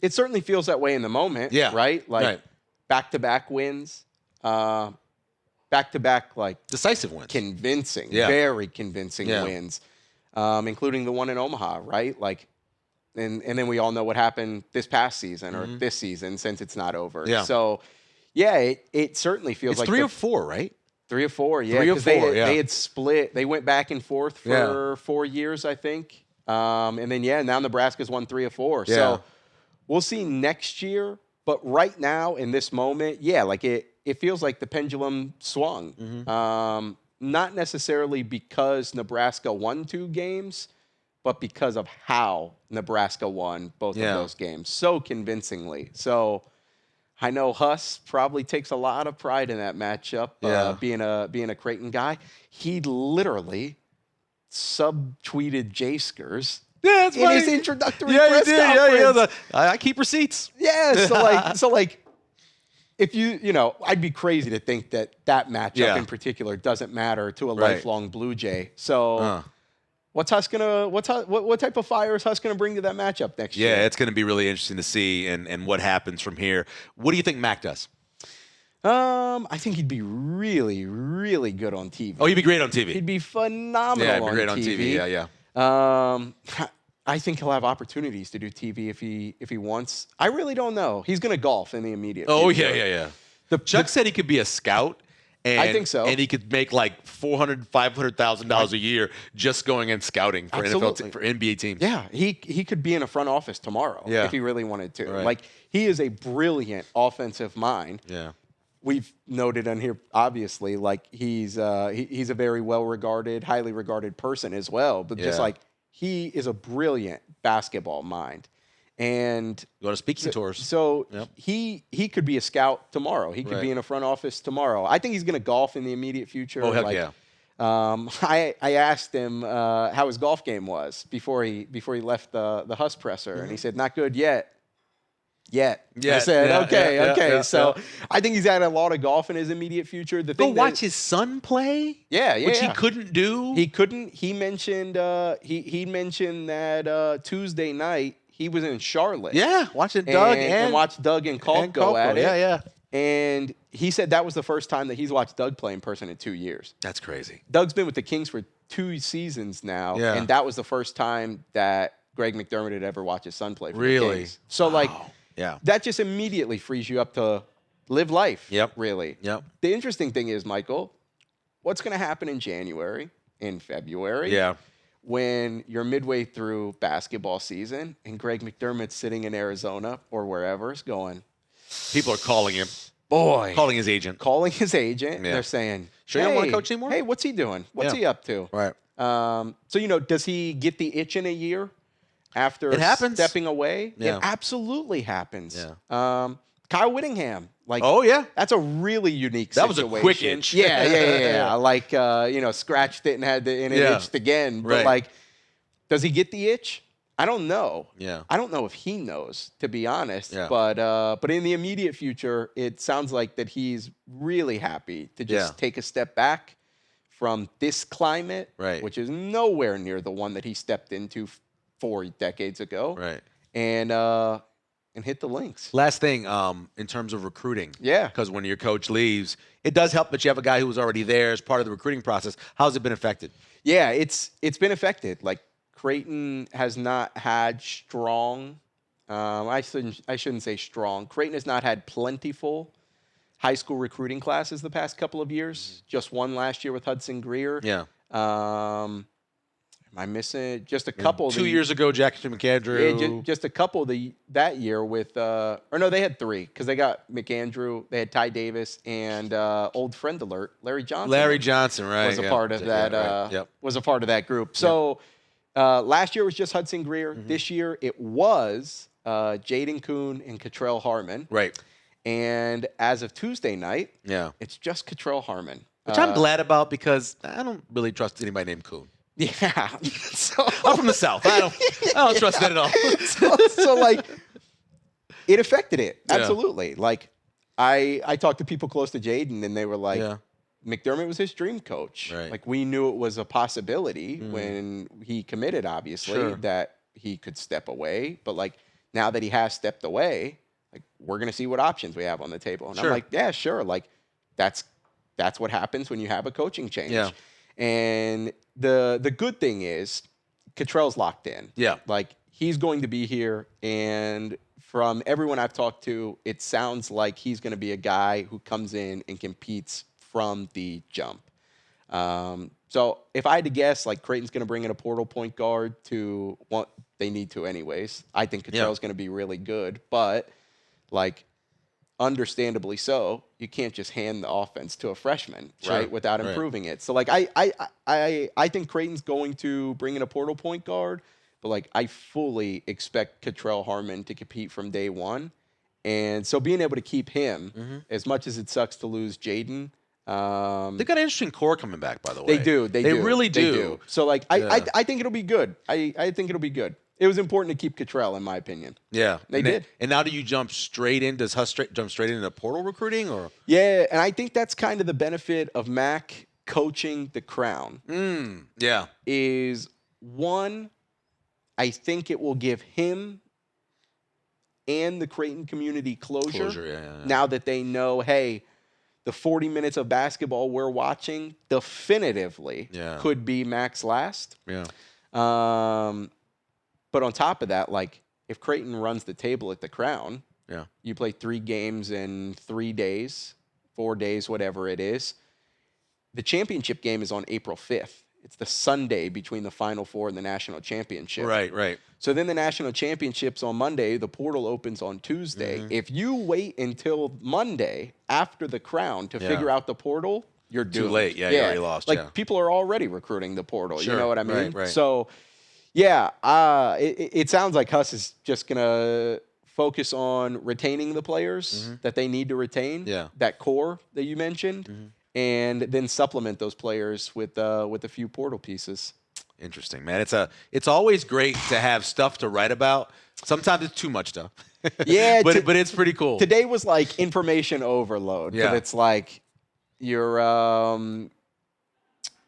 It certainly feels that way in the moment, right? Like, back-to-back wins. Back-to-back, like, decisive wins. Convincing, very convincing wins. Including the one in Omaha, right? Like, and then we all know what happened this past season or this season since it's not over. Yeah. So, yeah, it certainly feels it's like 3 or 4, right? 3 or 4, yeah. 3 or 4, they had split. They went back and forth for 4 years, I think. And then, now Nebraska's won 3 or 4. Yeah. So we'll see next year. But right now, in this moment, like it feels like the pendulum swung. Not necessarily because Nebraska won 2 games, but because of how Nebraska won both of those games so convincingly. So, I know Huss probably takes a lot of pride in that matchup, being a Creighton guy. He literally subtweeted Jaskers Yeah, in his introductory press conference. I keep receipts. Yeah, so if I'd be crazy to think that matchup in particular doesn't matter to a lifelong Blue Jay. So what type of fire is Huss gonna bring to that matchup next year? Yeah, it's gonna be really interesting to see and what happens from here. What do you think Mac does? I think he'd be really, really good on TV. Oh, he'd be great on TV. He'd be phenomenal Yeah, he'd be on great TV. on TV. Yeah. I think he'll have opportunities to do TV if he wants. I really don't know. He's going to golf in the immediate future. Yeah. Chuck said he could be a scout. And, I think so. And he could make like $400,000, $500,000 a year just going and scouting for NBA teams. Yeah, he could be in a front office tomorrow if he really wanted to. Right. Like, he is a brilliant offensive mind. Yeah. We've noted on here, obviously, like he's a very well-regarded, highly regarded person as well. But just like, he is a brilliant basketball mind. And go to speaking tours. So he could be a scout tomorrow. He could be in a front office tomorrow. I think he's going to golf in the immediate future. Oh, heck yeah. I asked him how his golf game was before he left the Huss presser, and he said, "Not good yet." I said, okay. So I think he's had a lot of golf in his immediate future. The thing watch his son play. Which he couldn't do. He couldn't. He mentioned he mentioned that Tuesday night he was in Charlotte. Yeah, watching Doug and watched Doug and Kalk go at it. Yeah. And he said that was the first time that he's watched Doug play in person in 2 years. That's crazy. Doug's been with the Kings for 2 seasons now, and that was the first time that Greg McDermott had ever watched his son play for the Kings. So that just immediately frees you up to live life. Yep. Really. Yep. The interesting thing is, Michael, what's going to happen in January, in February? Yeah. When you're midway through basketball season and Greg McDermott's sitting in Arizona or wherever is going. People are calling him. Calling his agent. Yeah. They're saying, sure, you don't want to coach anymore? Hey, what's he doing? What's he up to? Right. So, does he get the itch in a year after stepping away? Yeah. It absolutely happens. Yeah. Kyle Whittingham. That's a really unique situation. That was a quick itch. Yeah. Like, scratched it and had it itched again. But, does he get the itch? I don't know. Yeah. I don't know if he knows, to be honest. Yeah. But in the immediate future, it sounds like that he's really happy to just take a step back from this climate, which is nowhere near the one that he stepped into 4 decades ago. Right. And hit the links. Last thing, in terms of recruiting. Yeah. Because when your coach leaves, it does help that you have a guy who was already there as part of the recruiting process. How's it been affected? Yeah, it's been affected. Like, Creighton has not had strong, I shouldn't say strong. Creighton has not had plentiful high school recruiting classes the past couple of years. Just one last year with Hudson Greer. Yeah. Am I missing just a couple? 2 years ago, Jackson McAndrew. Yeah, just a couple that year with, or no, they had 3 because they got McAndrew, they had Ty Davis, and old friend alert, Larry Johnson. Larry Johnson, right? Was a part of that. Was a part of that group. So last year was just Hudson Greer. Mm-hmm. This year it was Jaden Kuhn and Cottrell Harmon. Right. And as of Tuesday night, it's just Cottrell Harmon, which I'm glad about because I don't really trust anybody named Kuhn. Yeah. I'm from the South. I don't trust that at all. so it affected it. Absolutely. Like, I talked to people close to Jaden, and they were like, McDermott was his dream coach. Right. Like, we knew it was a possibility when he committed, obviously, that he could step away. But, like, now that he has stepped away, like, we're going to see what options we have on the table. And I'm like, yeah, sure. Like, that's what happens when you have a coaching change. Yeah. And the good thing is Cottrell's locked in. Yeah. Like, he's going to be here. And from everyone I've talked to, it sounds like he's going to be a guy who comes in and competes from the jump. So if I had to guess, like, Creighton's going to bring in a portal point guard to what they need to anyways. I think Cottrell's going to be really good. But, like, understandably so, you can't just hand the offense to a freshman, right, without improving it. So, like, I think Creighton's going to bring in a portal point guard, but, like, I fully expect Cottrell Harmon to compete from day one And so being able to keep him, as much as it sucks to lose Jaden. They got an interesting core coming back, by the way. They do. They really do. So, like, I think it'll be good. I think it'll be good. It was important to keep Cottrell, in my opinion. Yeah. They did. And now do you jump straight in? Does Huss jump straight into portal recruiting? Or? Yeah, and I think that's kind of the benefit of Mac coaching the Crown. Yeah. Is one, I think it will give him and the Creighton community closure. Yeah. Now that they know, hey, the 40 minutes of basketball we're watching definitively could be Mac's last. Yeah. But on top of that, like, if Creighton runs the table at the Crown, you play 3 games in 3 days, 4 days, whatever it is. The championship game is on April 5th. It's the Sunday between the Final Four and the national championship. Right. So then the national championship's on Monday. The portal opens on Tuesday. If you wait until Monday after the Crown to figure out the portal, you're doomed. Too late. Yeah, you already lost. Like, people are already recruiting the portal. Sure. You know what I mean? Right. So, it sounds like Huss is just going to focus on retaining the players that they need to retain, that core that you mentioned, and then supplement those players with a few portal pieces. Interesting, man. It's always great to have stuff to write about. Sometimes it's too much stuff. Yeah, but it's pretty cool. Today was like information overload. Yeah. But it's like you're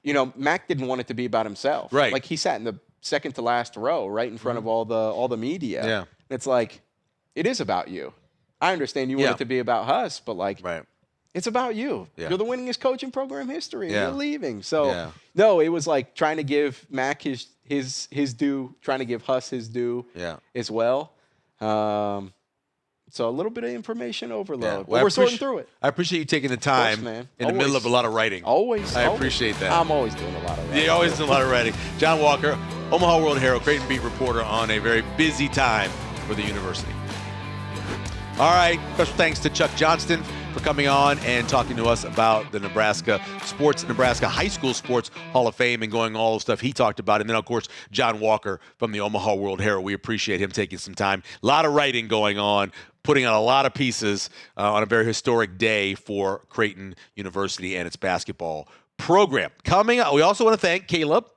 Mac didn't want it to be about himself. Right. Like, he sat in the second to last row right in front of all the media. Yeah. And it's like, it is about you. I understand you want it to be about Huss, but like, it's about you. Yeah. You're the winningest coach in program history, and Yeah. you're leaving. So no, it was like trying to give Mac his due, trying to give Huss his due as well. So a little bit of information overload. Well, but we're sorting through it. I appreciate you taking the time man. in the middle of a lot of writing. Always. I appreciate that. I'm always doing a lot of writing. Yeah, always doing a lot of writing. Jon Walker, Omaha World Herald, Creighton beat reporter on a very busy time for the university. All right, special thanks to Chuck Johnston for coming on and talking to us about the Nebraska High School Sports Hall of Fame and going all the stuff he talked about. And then, of course, Jon Walker from the Omaha World Herald. We appreciate him taking some time. A lot of writing going on, putting on a lot of pieces on a very historic day for Creighton University and its basketball program. Coming up, we also want to thank Caleb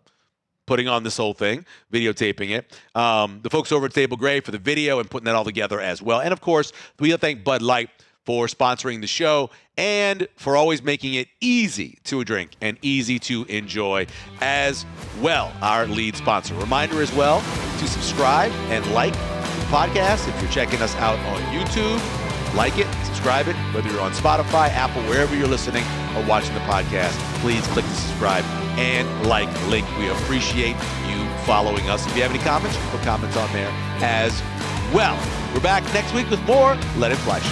putting on this whole thing, videotaping it. The folks over at Table Gray for the video and putting that all together as well. And, of course, we want to thank Bud Light for sponsoring the show and for always making it easy to drink and easy to enjoy as well, our lead sponsor. Reminder as well to subscribe and like the podcast. If you're checking us out on YouTube, like it, subscribe it, whether you're on Spotify, Apple, wherever you're listening or watching the podcast, please click the subscribe and like link. We appreciate you following us. If you have any comments, put comments on there as well. We're back next week with more Let It Fly Show.